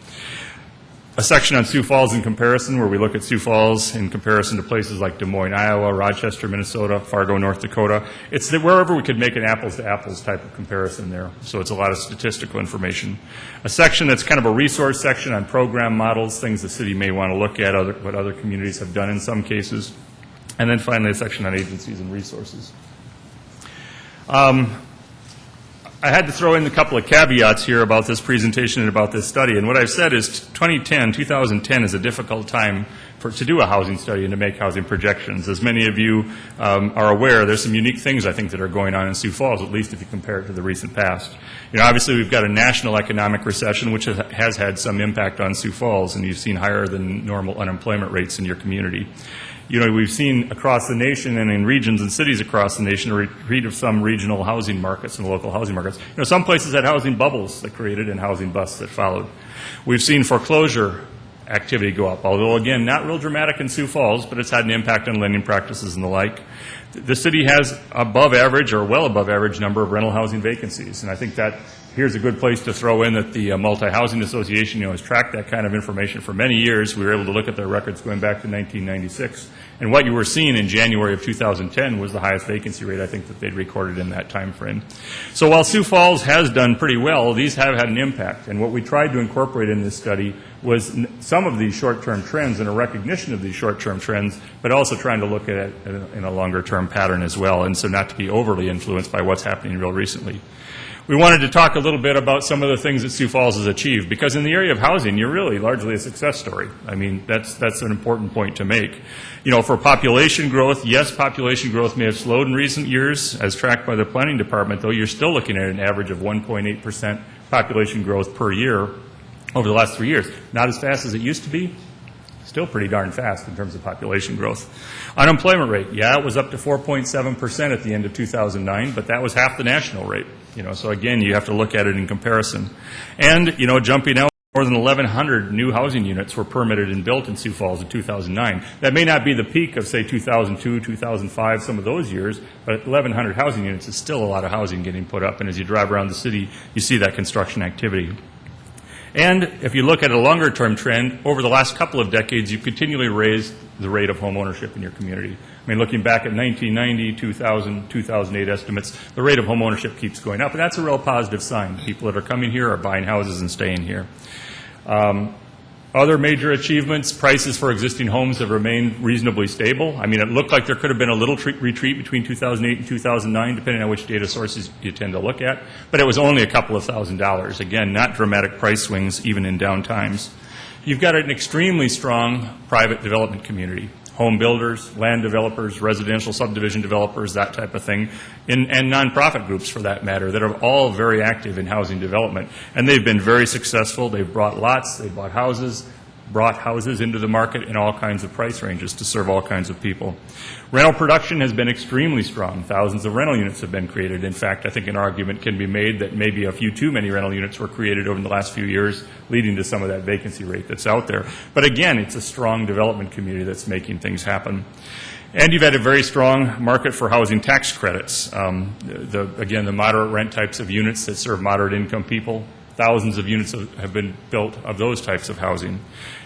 A section on Sioux Falls in comparison, where we look at Sioux Falls in comparison to places like Des Moines, Iowa, Rochester, Minnesota, Fargo, North Dakota. It's wherever we could make an apples-to-apples type of comparison there. So it's a lot of statistical information. A section that's kind of a resource section on program models, things the city may want to look at, what other communities have done in some cases. And then finally a section on agencies and resources. I had to throw in a couple of caveats here about this presentation and about this study. And what I've said is 2010 is a difficult time to do a housing study and to make housing projections. As many of you are aware, there's some unique things, I think, that are going on in Sioux Falls, at least if you compare it to the recent past. You know, obviously, we've got a national economic recession, which has had some impact on Sioux Falls, and you've seen higher than normal unemployment rates in your community. You know, we've seen across the nation and in regions and cities across the nation a retreat of some regional housing markets and local housing markets. You know, some places had housing bubbles that created and housing busts that followed. We've seen foreclosure activity go up, although, again, not real dramatic in Sioux Falls, but it's had an impact on lending practices and the like. The city has above average or well above average number of rental housing vacancies, and I think that here's a good place to throw in that the Multi-Housing Association, has tracked that kind of information for many years. We were able to look at their records going back to 1996. And what you were seeing in January of 2010 was the highest vacancy rate, I think, that they'd recorded in that time frame. So while Sioux Falls has done pretty well, these have had an impact. And what we tried to incorporate in this study was some of these short-term trends and a recognition of these short-term trends, but also trying to look at it in a longer-term pattern as well, and so not to be overly influenced by what's happening real recently. we wanted to talk a little bit about some of the things that Sioux Falls has achieved, because in the area of housing, you're really largely a success story. I mean, that's an important point to make. You know, for population growth, yes, population growth may have slowed in recent years, as tracked by the planning department, though you're still looking at an average of 1.8% population growth per year over the last 3 years. Not as fast as it used to be, still pretty darn fast in terms of population growth. Unemployment rate, yeah, it was up to 4.7% at the end of 2009, but that was half the national rate. You know, so again, you have to look at it in comparison. And, you know, jumping out, more than 1,100 new housing units were permitted and built in Sioux Falls in 2009. That may not be the peak of, say, 2002, 2005, some of those years, but 1,100 housing units is still a lot of housing getting put up. And as you drive around the city, you see that construction activity. And if you look at a longer-term trend, over the last couple of decades, you've continually raised the rate of home ownership in your community. I mean, looking back at 1990, 2000, 2008 estimates, the rate of home ownership keeps going up, and that's a real positive sign. People that are coming here are buying houses and staying here. Other major achievements, prices for existing homes have remained reasonably stable. I mean, it looked like there could have been a little retreat between 2008 and 2009, depending on which data sources you tend to look at, but it was only a couple of $1,000s. Again, not dramatic price swings, even in down times. You've got an extremely strong private development community. Home builders, land developers, residential subdivision developers, that type of thing, and nonprofit groups, for that matter, that are all very active in housing development. And they've been very successful. They've brought lots, they've bought houses, brought houses into the market in all kinds of price ranges to serve all kinds of people. Rental production has been extremely strong. Thousands of rental units have been created. In fact, I think an argument can be made that maybe a few too many rental units were created over the last few years, leading to some of that vacancy rate that's out there. But again, it's a strong development community that's making things happen. And you've had a very strong market for housing tax credits. Again, the moderate rent types of units that serve moderate income people, thousands of units have been built of those types of housing.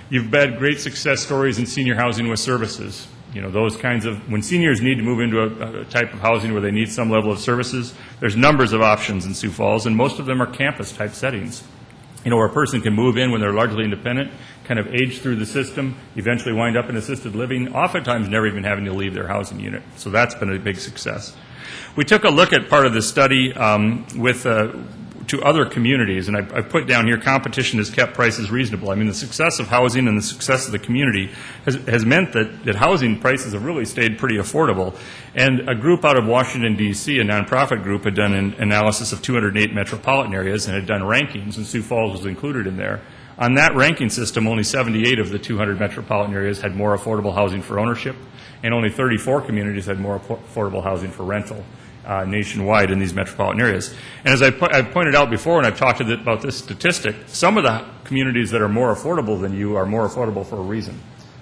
You've had great success stories in senior housing with services. You know, those kinds of, when seniors need to move into a type of housing where they need some level of services, there's numbers of options in Sioux Falls, and most of them are campus-type settings. You know, where a person can move in when they're largely independent, kind of age through the system, eventually wind up in assisted living, oftentimes never even having to leave their housing unit. So that's been a big success. We took a look at part of the study to other communities, and I put down here, competition has kept prices reasonable. I mean, the success of housing and the success of the community has meant that housing prices have really stayed pretty affordable. And a group out of Washington, D.C., a nonprofit group, had done an analysis of 208 metropolitan areas and had done rankings, and Sioux Falls was included in there. On that ranking system, only 78 of the 200 metropolitan areas had more affordable housing for ownership, and only 34 communities had more affordable housing for rental. Nationwide in these metropolitan areas. And as I've pointed out before, and I've talked about this statistic, some of the communities that are more affordable than you are more affordable for a reason.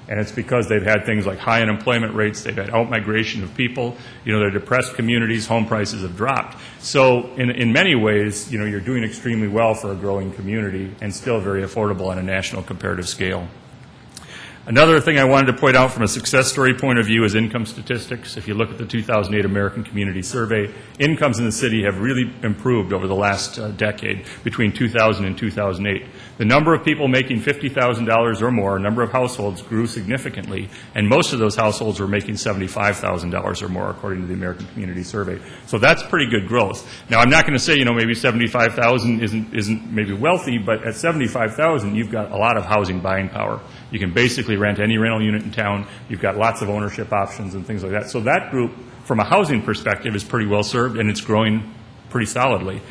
And it's because they've had things like high unemployment rates, they've had out-migration of people, you know, they're depressed communities, home prices have dropped. So in many ways, you know, you're doing extremely well for a growing community and still very affordable on a national comparative scale. Another thing I wanted to point out from a success story point of view is income statistics. If you look at the 2008 American Community Survey, incomes in the city have really improved over the last decade, between 2000 and 2008. The number of people making $50,000 or more, number of households, grew significantly, and most of those households were making $75,000 or more, according to the American Community Survey. So that's pretty good growth. Now, I'm not going to say, you know, maybe $75,000 isn't maybe wealthy, but at $75,000, you've got a lot of housing buying power. You can basically rent any rental unit in town. You've got lots of ownership options and things like that. So that group, from a housing perspective, is pretty well served, and it's growing pretty solidly.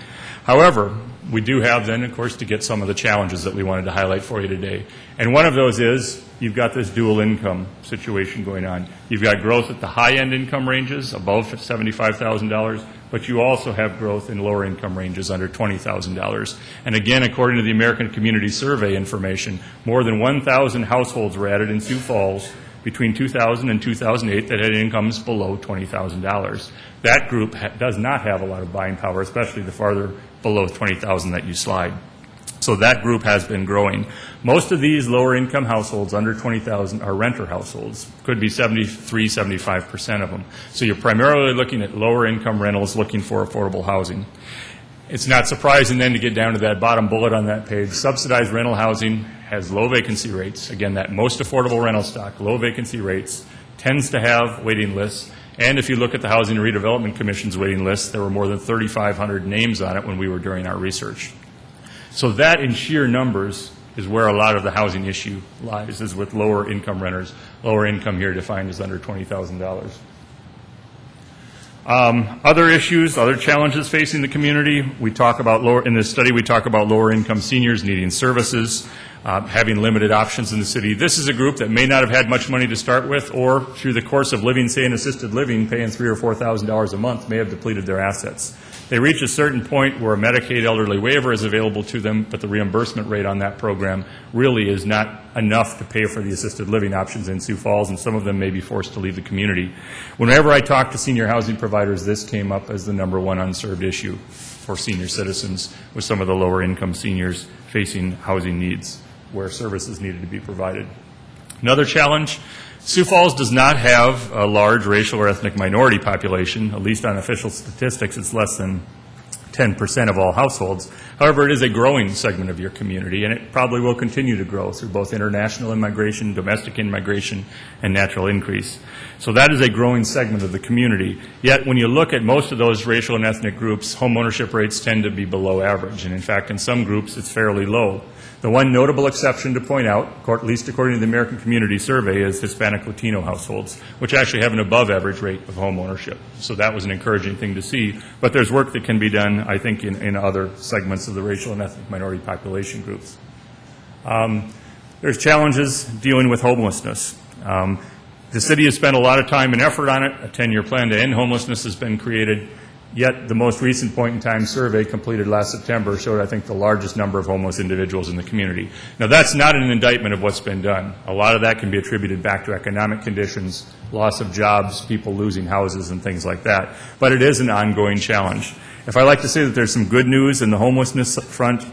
However, we do have then, of course, to get some of the challenges that we wanted to highlight for you today. And one of those is you've got this dual income situation going on. You've got growth at the high-end income ranges, above $75,000, but you also have growth in lower income ranges under $20,000. And again, according to the American Community Survey information, more than 1,000 households were added in Sioux Falls between 2000 and 2008 that had incomes below $20,000. That group does not have a lot of buying power, especially the farther below $20,000 that you slide. So that group has been growing. Most of these lower income households under $20,000 are renter households. Could be 75% of them. So you're primarily looking at lower income rentals looking for affordable housing. It's not surprising then to get down to that bottom bullet on that page. Subsidized rental housing has low vacancy rates. Again, that most affordable rental stock, low vacancy rates, tends to have waiting lists, And if you look at the Housing and Redevelopment Commission's waiting list, there were more than 3,500 names on it when we were doing our research. So that in sheer numbers is where a lot of the housing issue lies, is with lower income renters. Lower income here defined as under $20,000. Other issues, other challenges facing the community, we talk about in this study, we talk about lower income seniors needing services, having limited options in the city. This is a group that may not have had much money to start with, or through the course of living, say, in assisted living, paying $3,000 or $4,000 a month, may have depleted their assets. They reach a certain point where a Medicaid elderly waiver is available to them, but the reimbursement rate on that program really is not enough to pay for the assisted living options in Sioux Falls, and some of them may be forced to leave the community. Whenever I talk to senior housing providers, this came up as the #1 unserved issue for senior citizens, with some of the lower income seniors facing housing needs where services needed to be provided. Another challenge, Sioux Falls does not have a large racial or ethnic minority population. At least on official statistics, it's less than 10% of all households. However, it is a growing segment of your community, and it probably will continue to grow through both international immigration, domestic immigration, and natural increase. So that is a growing segment of the community. Yet, when you look at most of those racial and ethnic groups, home ownership rates tend to be below average, and in fact, in some groups, it's fairly low. The one notable exception to point out, at least according to the American Community Survey, is Hispanic Latino households, which actually have an above-average rate of home ownership. So that was an encouraging thing to see. But there's work that can be done, I think, in other segments of the racial and ethnic minority population groups. There's challenges dealing with homelessness. The city has spent a lot of time and effort on it. A 10-year plan to end homelessness has been created. Yet the most recent point-in-time survey completed last September showed, I think, the largest number of homeless individuals in the community. Now, that's not an indictment of what's been done. A lot of that can be attributed back to economic conditions, loss of jobs, people losing houses, and things like that. But it is an ongoing challenge. If I like to say that there's some good news in the homelessness front,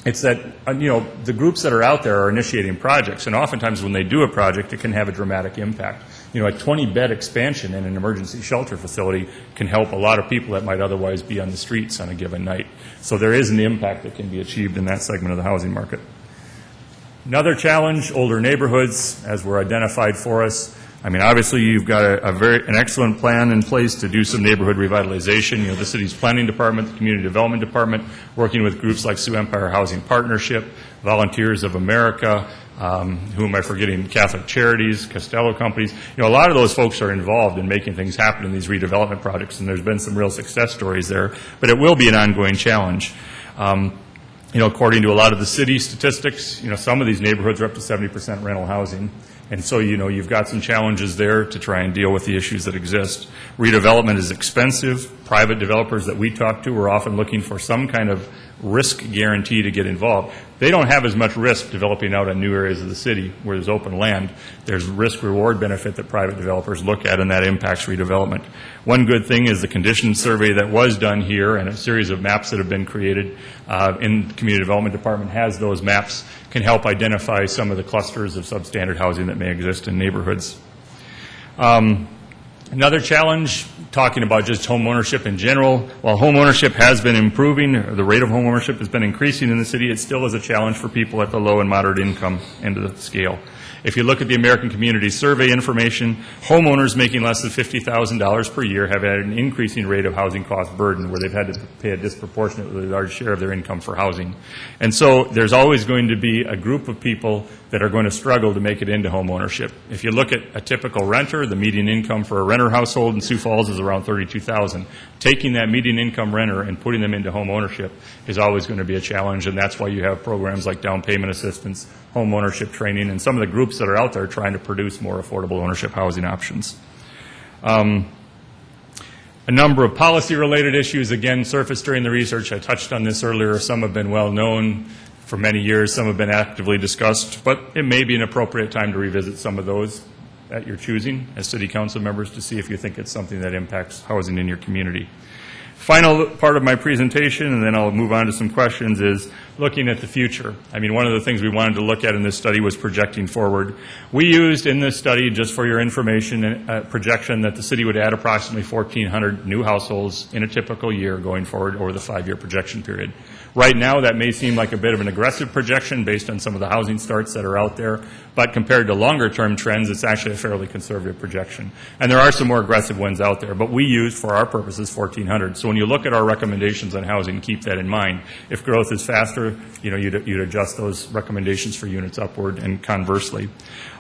it's that, the groups that are out there are initiating projects, and oftentimes when they do a project, it can have a dramatic impact. A 20-bed expansion in an emergency shelter facility can help a lot of people that might otherwise be on the streets on a given night. So there is an impact that can be achieved in that segment of the housing market. Another challenge, older neighborhoods, as were identified for us. Obviously, you've got an excellent plan in place to do some neighborhood revitalization. The city's planning department, the community development department, working with groups like Sioux Empire Housing Partnership, Volunteers of America, who am I forgetting, Catholic Charities, Costello Companies. A lot of those folks are involved in making things happen in these redevelopment projects, and there's been some real success stories there. But it will be an ongoing challenge. According to a lot of the city statistics, some of these neighborhoods are up to 70% rental housing. And so, you've got some challenges there to try and deal with the issues that exist. Redevelopment is expensive. Private developers that we talk to are often looking for some kind of risk guarantee to get involved. They don't have as much risk developing out in new areas of the city where there's open land. There's risk-reward benefit that private developers look at, and that impacts redevelopment. One good thing is the condition survey that was done here and a series of maps that have been created in the Community Development Department has those maps, can help identify some of the clusters of substandard housing that may exist in neighborhoods. Another challenge, talking about just home ownership in general, while home ownership has been improving, or the rate of home ownership has been increasing in the city, it still is a challenge for people at the low and moderate income end of the scale. If you look at the American Community Survey information, homeowners making less than $50,000 per year have had an increasing rate of housing cost burden, where they've had to pay a disproportionately large share of their income for housing. And so there's always going to be a group of people that are going to struggle to make it into home ownership. If you look at a typical renter, the median income for a renter household in Sioux Falls is around $32,000. Taking that median income renter and putting them into home ownership is always going to be a challenge, and that's why you have programs like down payment assistance, home ownership training, and some of the groups that are out there trying to produce more affordable ownership housing options. A number of policy-related issues, again, surfaced during the research. I touched on this earlier. Some have been well known for many years. Some have been actively discussed, but it may be an appropriate time to revisit some of those at your choosing as city council members to see if you think it's something that impacts housing in your community. Final part of my presentation, and then I'll move on to some questions, is looking at the future. One of the things we wanted to look at in this study was projecting forward. We used in this study, just for your information, a projection that the city would add approximately 1,400 new households in a typical year going forward over the 5-year projection period. Right now, that may seem like a bit of an aggressive projection based on some of the housing starts that are out there, but compared to longer-term trends, it's actually a fairly conservative projection. And there are some more aggressive ones out there, but we use, for our purposes, 1,400. So when you look at our recommendations on housing, keep that in mind. If growth is faster, you'd adjust those recommendations for units upward, and conversely.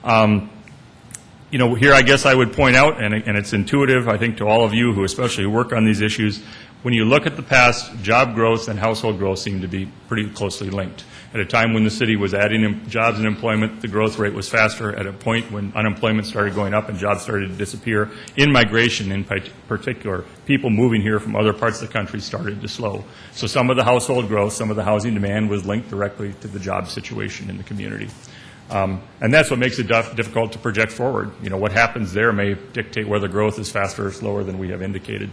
Here I guess I would point out, and it's intuitive, I think, to all of you who especially work on these issues, when you look at the past, job growth and household growth seem to be pretty closely linked. At a time when the city was adding jobs and employment, the growth rate was faster. At a point when unemployment started going up and jobs started to disappear, in migration in particular, people moving here from other parts of the country started to slow. So some of the household growth, some of the housing demand was linked directly to the job situation in the community. And that's what makes it difficult to project forward. What happens there may dictate whether growth is faster or slower than we have indicated.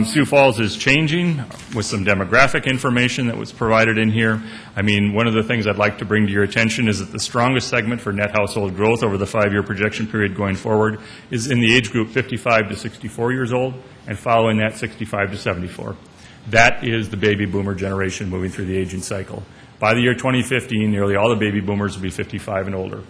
Sioux Falls is changing with some demographic information that was provided in here. One of the things I'd like to bring to your attention is that the strongest segment for net household growth over the 5-year projection period going forward is in the age group 55 to 64 years old, and following that 65 to 74. That is the baby boomer generation moving through the aging cycle. By the year 2015, nearly all the baby boomers will be 55 and older.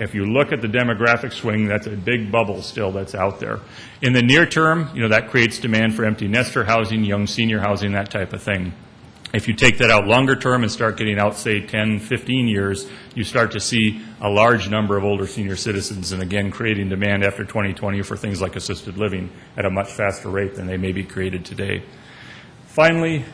If you look at the demographic swing, that's a big bubble still that's out there. In the near term, that creates demand for empty nester housing, young senior housing, that type of thing. If you take that out longer term and start getting out, say, 10, 15 years, you start to see a large number of older senior citizens, and again, creating demand after 2020 for things like assisted living at a much faster rate than they may be created today. Finally,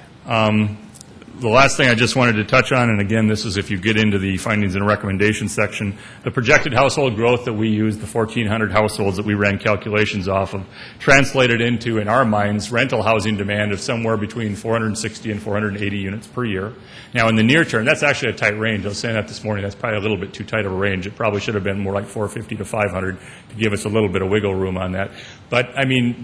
the last thing I just wanted to touch on, and again, this is if you get into the findings and recommendations section, the projected household growth that we use, the 1,400 households that we ran calculations off of, translated into, in our minds, rental housing demand of somewhere between 460 and 480 units per year. Now, in the near term, that's actually a tight range. I was saying that this morning. That's probably a little bit too tight of a range. It probably should have been more like 450 to 500 to give us a little bit of wiggle room on that. But,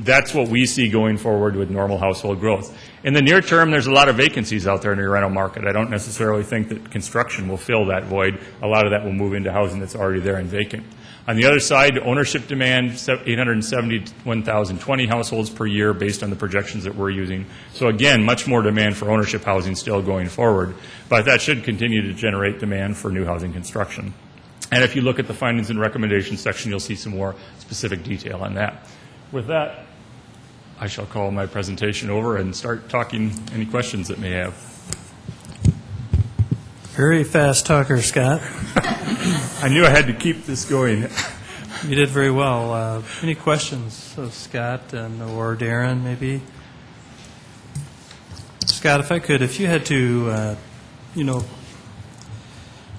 that's what we see going forward with normal household growth. In the near term, there's a lot of vacancies out there in the rental market. I don't necessarily think that construction will fill that void. A lot of that will move into housing that's already there and vacant. On the other side, ownership demand, 871,020 households per year based on the projections that we're using. So again, much more demand for ownership housing still going forward, but that should continue to generate demand for new housing construction. And if you look at the findings and recommendations section, you'll see some more specific detail on that. With that, I shall call my presentation over and start talking any questions that may have. Very fast talker, Scott. I knew I had to keep this going. You did very well. Any questions of Scott or Darren, maybe? Scott, if I could, if you had to,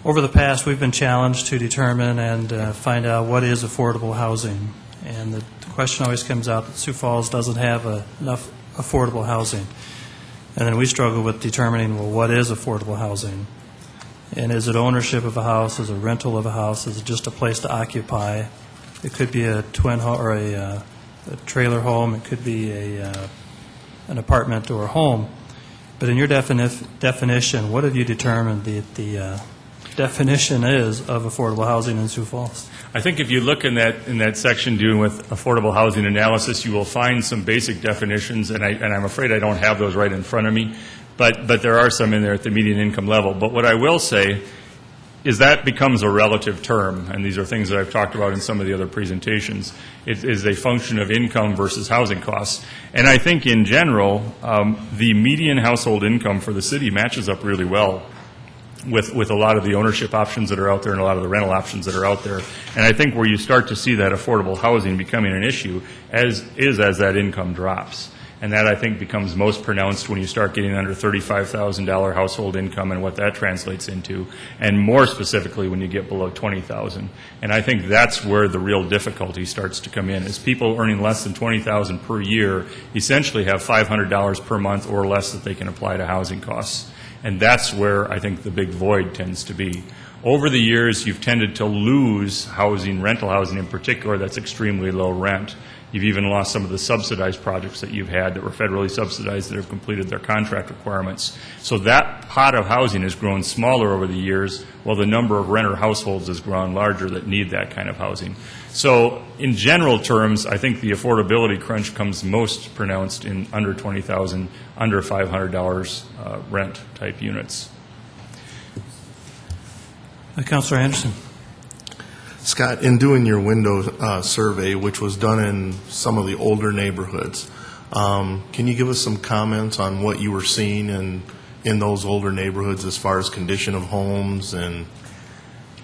over the past, we've been challenged to determine and find out what is affordable housing. And the question always comes out that Sioux Falls doesn't have enough affordable housing. And then we struggle with determining, well, what is affordable housing? And is it ownership of a house? Is it rental of a house? Is it just a place to occupy? It could be a twin home or a trailer home. It could be an apartment or a home. But in your definition, what have you determined the definition is of affordable housing in Sioux Falls? I think if you look in that section dealing with affordable housing analysis, you will find some basic definitions, and I'm afraid I don't have those right in front of me, but there are some in there at the median income level. But what I will say is that becomes a relative term, and these are things that I've talked about in some of the other presentations. It is a function of income versus housing costs. And I think in general, the median household income for the city matches up really well with a lot of the ownership options that are out there and a lot of the rental options that are out there. And I think where you start to see that affordable housing becoming an issue as that income drops. And that, I think, becomes most pronounced when you start getting under $35,000 household income and what that translates into, and more specifically when you get below $20,000. And I think that's where the real difficulty starts to come in, is people earning less than $20,000 per year essentially have $500 per month or less that they can apply to housing costs. And that's where I think the big void tends to be. Over the years, you've tended to lose housing, rental housing in particular, that's extremely low rent. You've even lost some of the subsidized projects that you've had that were federally subsidized that have completed their contract requirements. So that pot of housing has grown smaller over the years, while the number of renter households has grown larger that need that kind of housing. So in general terms, I think the affordability crunch comes most pronounced in under $20,000, under $500 rent type units. Councilor Anderson. Scott, in doing your window survey, which was done in some of the older neighborhoods, can you give us some comments on what you were seeing in those older neighborhoods as far as condition of homes? And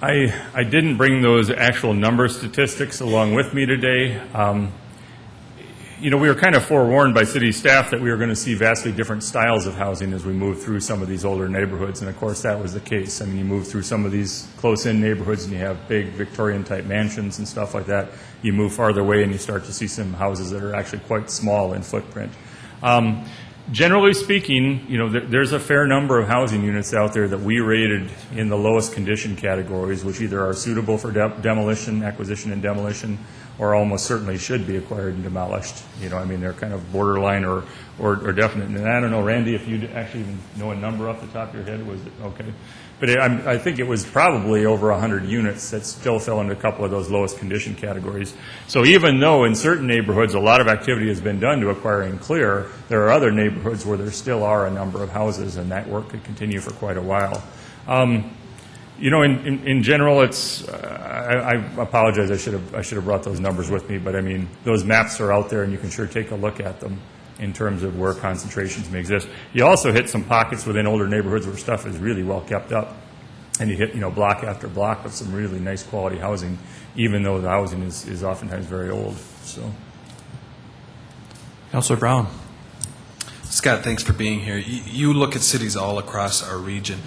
I didn't bring those actual number statistics along with me today. We were kind of forewarned by city staff that we were going to see vastly different styles of housing as we moved through some of these older neighborhoods, and of course that was the case. I mean, you move through some of these close-in neighborhoods and you have big Victorian-type mansions and stuff like that. You move farther away and you start to see some houses that are actually quite small in footprint. Generally speaking, there's a fair number of housing units out there that we rated in the lowest condition categories, which either are suitable for demolition, acquisition and demolition, or almost certainly should be acquired and demolished. They're kind of borderline or definite. And I don't know, Randy, if you actually even know a number off the top of your head, was it okay? But I think it was probably over 100 units that still fell into a couple of those lowest condition categories. So even though in certain neighborhoods a lot of activity has been done to acquire and clear, there are other neighborhoods where there still are a number of houses, and that work could continue for quite a while. In general, it's. I apologize. I should have brought those numbers with me. But I mean, those maps are out there, and you can sure take a look at them in terms of where concentrations may exist. You also hit some pockets within older neighborhoods where stuff is really well kept up, and you hit block after block of some really nice quality housing, even though the housing is oftentimes very old. So, Councilor Brown. Scott, thanks for being here. You look at cities all across our region.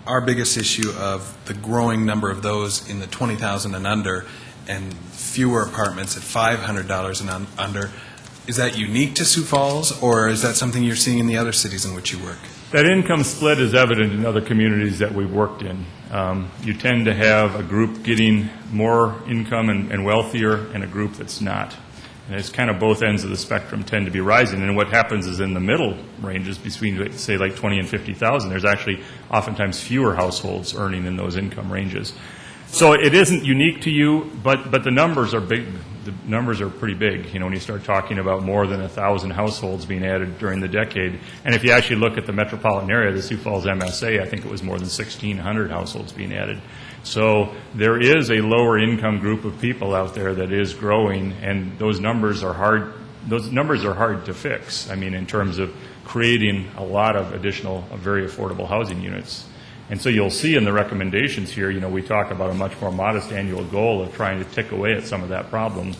Our biggest issue of the growing number of those in the $20,000 and under and fewer apartments at $500 and under, is that unique to Sioux Falls, or is that something you're seeing in the other cities in which you work? That income split is evident in other communities that we've worked in. You tend to have a group getting more income and wealthier, and a group that's not. And it's kind of both ends of the spectrum tend to be rising. And what happens is in the middle ranges between, say, like 20 and 50,000, there's actually oftentimes fewer households earning in those income ranges. So it isn't unique to you, but the numbers are big. The numbers are pretty big, when you start talking about more than 1,000 households being added during the decade. And if you actually look at the metropolitan area, the Sioux Falls MSA, I think it was more than 1,600 households being added. So there is a lower income group of people out there that is growing, and those numbers are hard to fix. I mean, in terms of creating a lot of additional very affordable housing units. And so you'll see in the recommendations here, we talk about a much more modest annual goal of trying to tick away at some of that problem,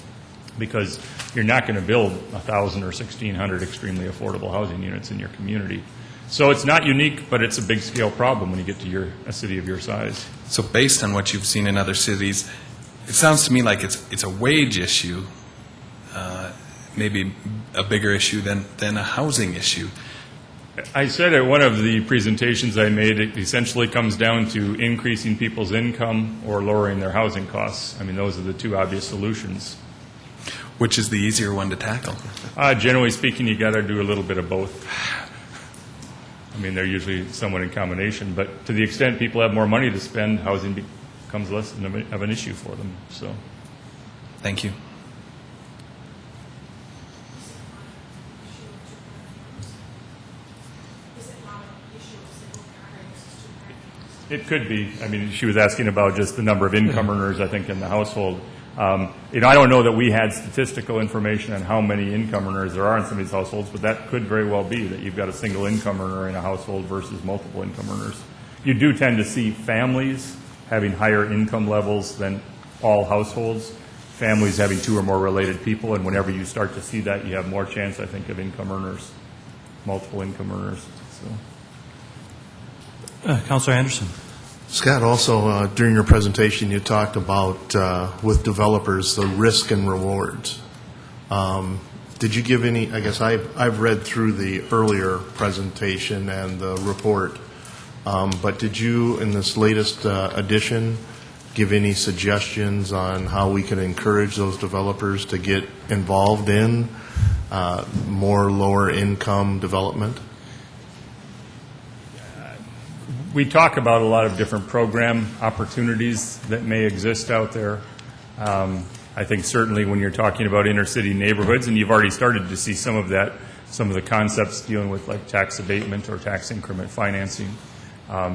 because you're not going to build 1,000 or 1,600 extremely affordable housing units in your community. So it's not unique, but it's a big scale problem when you get to a city of your size. So based on what you've seen in other cities, it sounds to me like it's a wage issue, maybe a bigger issue than a housing issue. I said at one of the presentations I made, it essentially comes down to increasing people's income or lowering their housing costs. I mean, those are the two obvious solutions. Which is the easier one to tackle? Generally speaking, you got to do a little bit of both. I mean, they're usually somewhat in combination, but to the extent people have more money to spend, housing becomes less of an issue for them. So, thank you. It could be. I mean, she was asking about just the number of income earners, I think, in the household. I don't know that we had statistical information on how many income earners there are in some of these households, but that could very well be that you've got a single income earner in a household versus multiple income earners. You do tend to see families having higher income levels than all households, families having two or more related people, and whenever you start to see that, you have more chance, I think, of income earners, multiple income earners. So. Councilor Anderson. Scott, also during your presentation, you talked about with developers the risk and rewards. Did you give any? I guess I've read through the earlier presentation and the report, but did you, in this latest edition, give any suggestions on how we can encourage those developers to get involved in more lower-income development? We talk about a lot of different program opportunities that may exist out there. I think certainly when you're talking about inner-city neighborhoods, and you've already started to see some of that, some of the concepts dealing with like tax abatement or tax increment financing,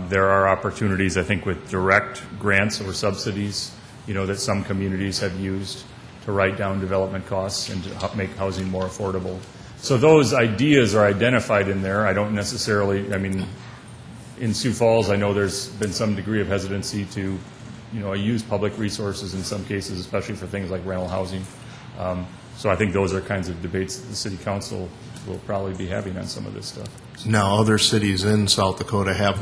there are opportunities, I think, with direct grants or subsidies, that some communities have used to write down development costs and to make housing more affordable. So those ideas are identified in there. I don't necessarily, in Sioux Falls, I know there's been some degree of hesitancy to, use public resources in some cases, especially for things like rental housing. So I think those are kinds of debates that the City Council will probably be having on some of this stuff. Now, other cities in South Dakota have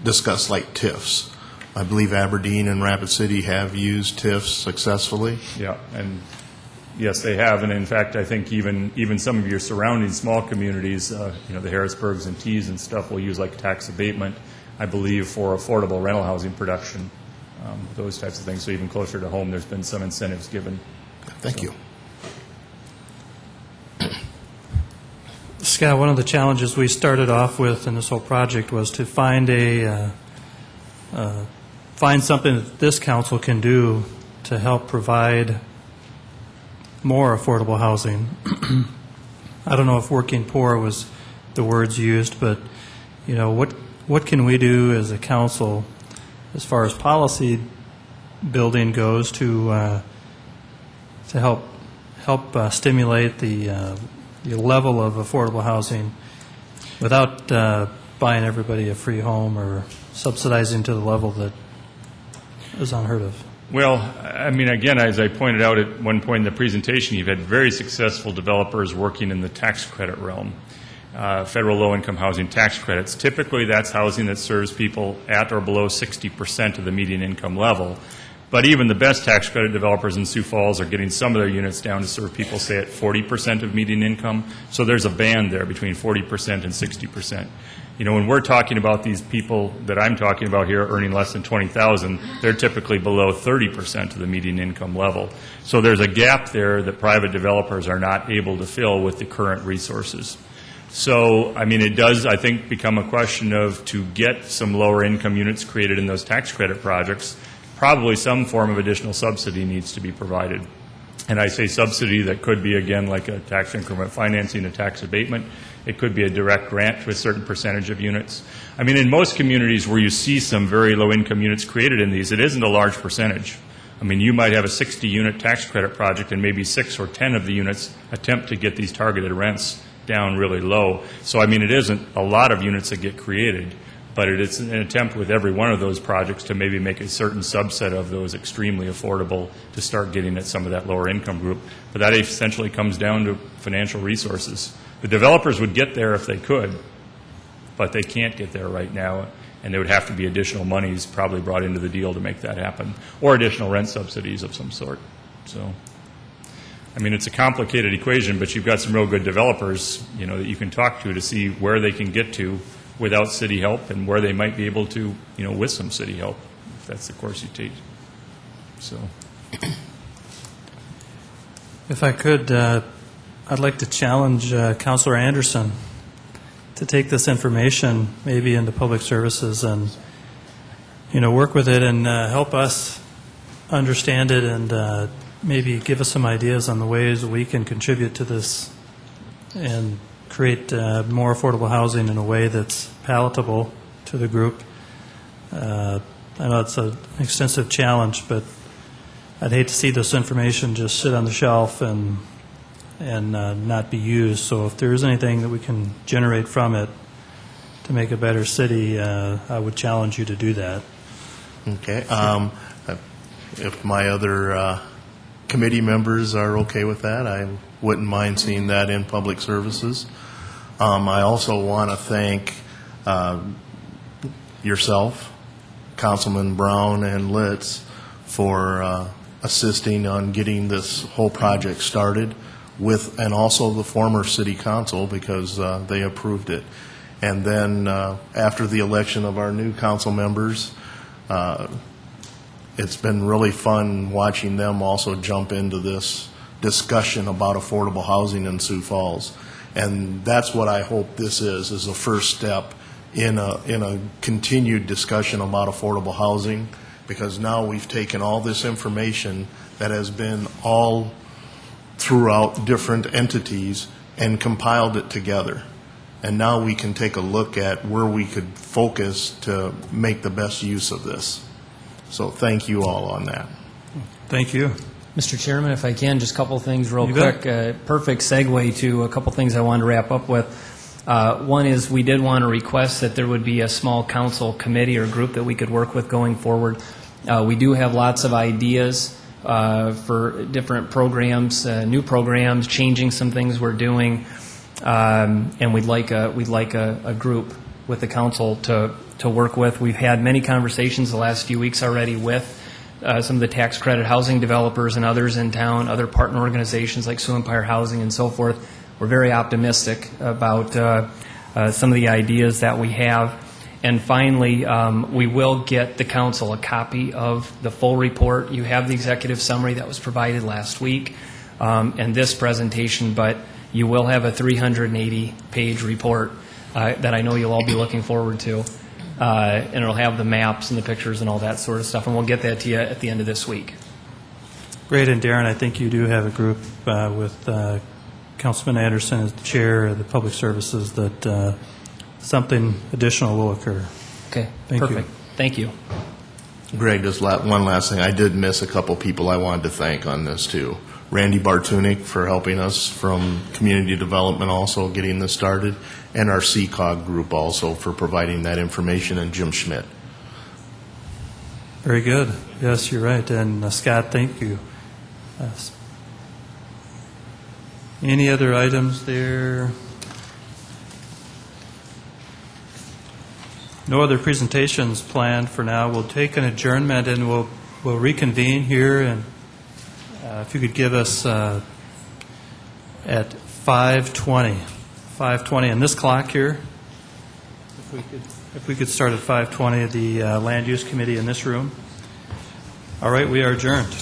discussed like TIFs. I believe Aberdeen and Rapid City have used TIFs successfully. Yeah, and yes, they have, and in fact, I think even some of your surrounding small communities, the Harrisburgs and Tees and stuff, will use like tax abatement, I believe, for affordable rental housing production, those types of things. So even closer to home, there's been some incentives given. Thank you. Scott, one of the challenges we started off with in this whole project was to find find something that this council can do to help provide more affordable housing. I don't know if working poor was the words used, but what can we do as a council as far as policy building goes to help stimulate the level of affordable housing without buying everybody a free home or subsidizing to the level that is unheard of? Well, again, as I pointed out at one point in the presentation, you've had very successful developers working in the tax credit realm, federal low-income housing tax credits. Typically, that's housing that serves people at or below 60% of the median income level. But even the best tax credit developers in Sioux Falls are getting some of their units down to serve people, say, at 40% of median income. So there's a band there between 40% and 60%. When we're talking about these people that I'm talking about here earning less than $20,000, they're typically below 30% of the median income level. So there's a gap there that private developers are not able to fill with the current resources. So, it does, I think, become a question of, to get some lower income units created in those tax credit projects, probably some form of additional subsidy needs to be provided. And I say subsidy that could be, again, like a tax increment financing, a tax abatement. It could be a direct grant to a certain percentage of units. In most communities where you see some very low-income units created in these, it isn't a large percentage. You might have a 60-unit tax credit project and maybe 6 or 10 of the units attempt to get these targeted rents down really low. So, it isn't a lot of units that get created, but it is an attempt with every one of those projects to maybe make a certain subset of those extremely affordable to start getting at some of that lower income group. But that essentially comes down to financial resources. The developers would get there if they could, but they can't get there right now, and there would have to be additional monies probably brought into the deal to make that happen, or additional rent subsidies of some sort. So, it's a complicated equation, but you've got some real good developers, that you can talk to see where they can get to without city help and where they might be able to, with some city help, if that's the course you take. So, If I could, I'd like to challenge Councilor Anderson to take this information maybe into public services and, work with it and help us understand it and maybe give us some ideas on the ways we can contribute to this and create more affordable housing in a way that's palatable to the group. I know it's an extensive challenge, but I'd hate to see this information just sit on the shelf and not be used. So if there is anything that we can generate from it to make a better city, I would challenge you to do that. Okay. If my other committee members are okay with that, I wouldn't mind seeing that in public services. I also want to thank yourself, Councilman Brown and Litz, for assisting on getting this whole project started with, and also the former city council, because they approved it. And then after the election of our new council members, it's been really fun watching them also jump into this discussion about affordable housing in Sioux Falls. And that's what I hope this is a first step in a continued discussion about affordable housing, because now we've taken all this information that has been all throughout different entities and compiled it together. And now we can take a look at where we could focus to make the best use of this. So thank you all on that. Thank you. Mr. Chairman, if I can, just a couple things real You quick. bet. Perfect segue to a couple things I wanted to wrap up with. One is we did want to request that there would be a small council committee or group that we could work with going forward. We do have lots of ideas for different programs, new programs, changing some things we're doing, and we'd like a group with the council to work with. We've had many conversations the last few weeks already with some of the tax credit housing developers and others in town, other partner organizations like Sioux Empire Housing and so forth. We're very optimistic about some of the ideas that we have. And finally, we will get the council a copy of the full report. You have the executive summary that was provided last week and this presentation, but you will have a 380-page report that I know you'll all be looking forward to. And it'll have the maps and the pictures and all that sort of stuff, and we'll get that to you at the end of this week. Great, and Darren, I think you do have a group with Councilman Anderson as the chair of the Public Services that something additional will occur. Okay, Thank you. perfect. Thank you. Greg, just one last thing. I did miss a couple people I wanted to thank on this too. Randy Bartunik for helping us from community development also getting this started, and our CCOG group also for providing that information, and Jim Schmidt. Very good. Yes, you're right. And Scott, thank you. Any other items there? No other presentations planned for now. We'll take an adjournment and we'll reconvene here. And if you could give us at 5:20, 5:20 on this clock here. If we could start at 5:20, the Land Use Committee in this room. All right, we are adjourned.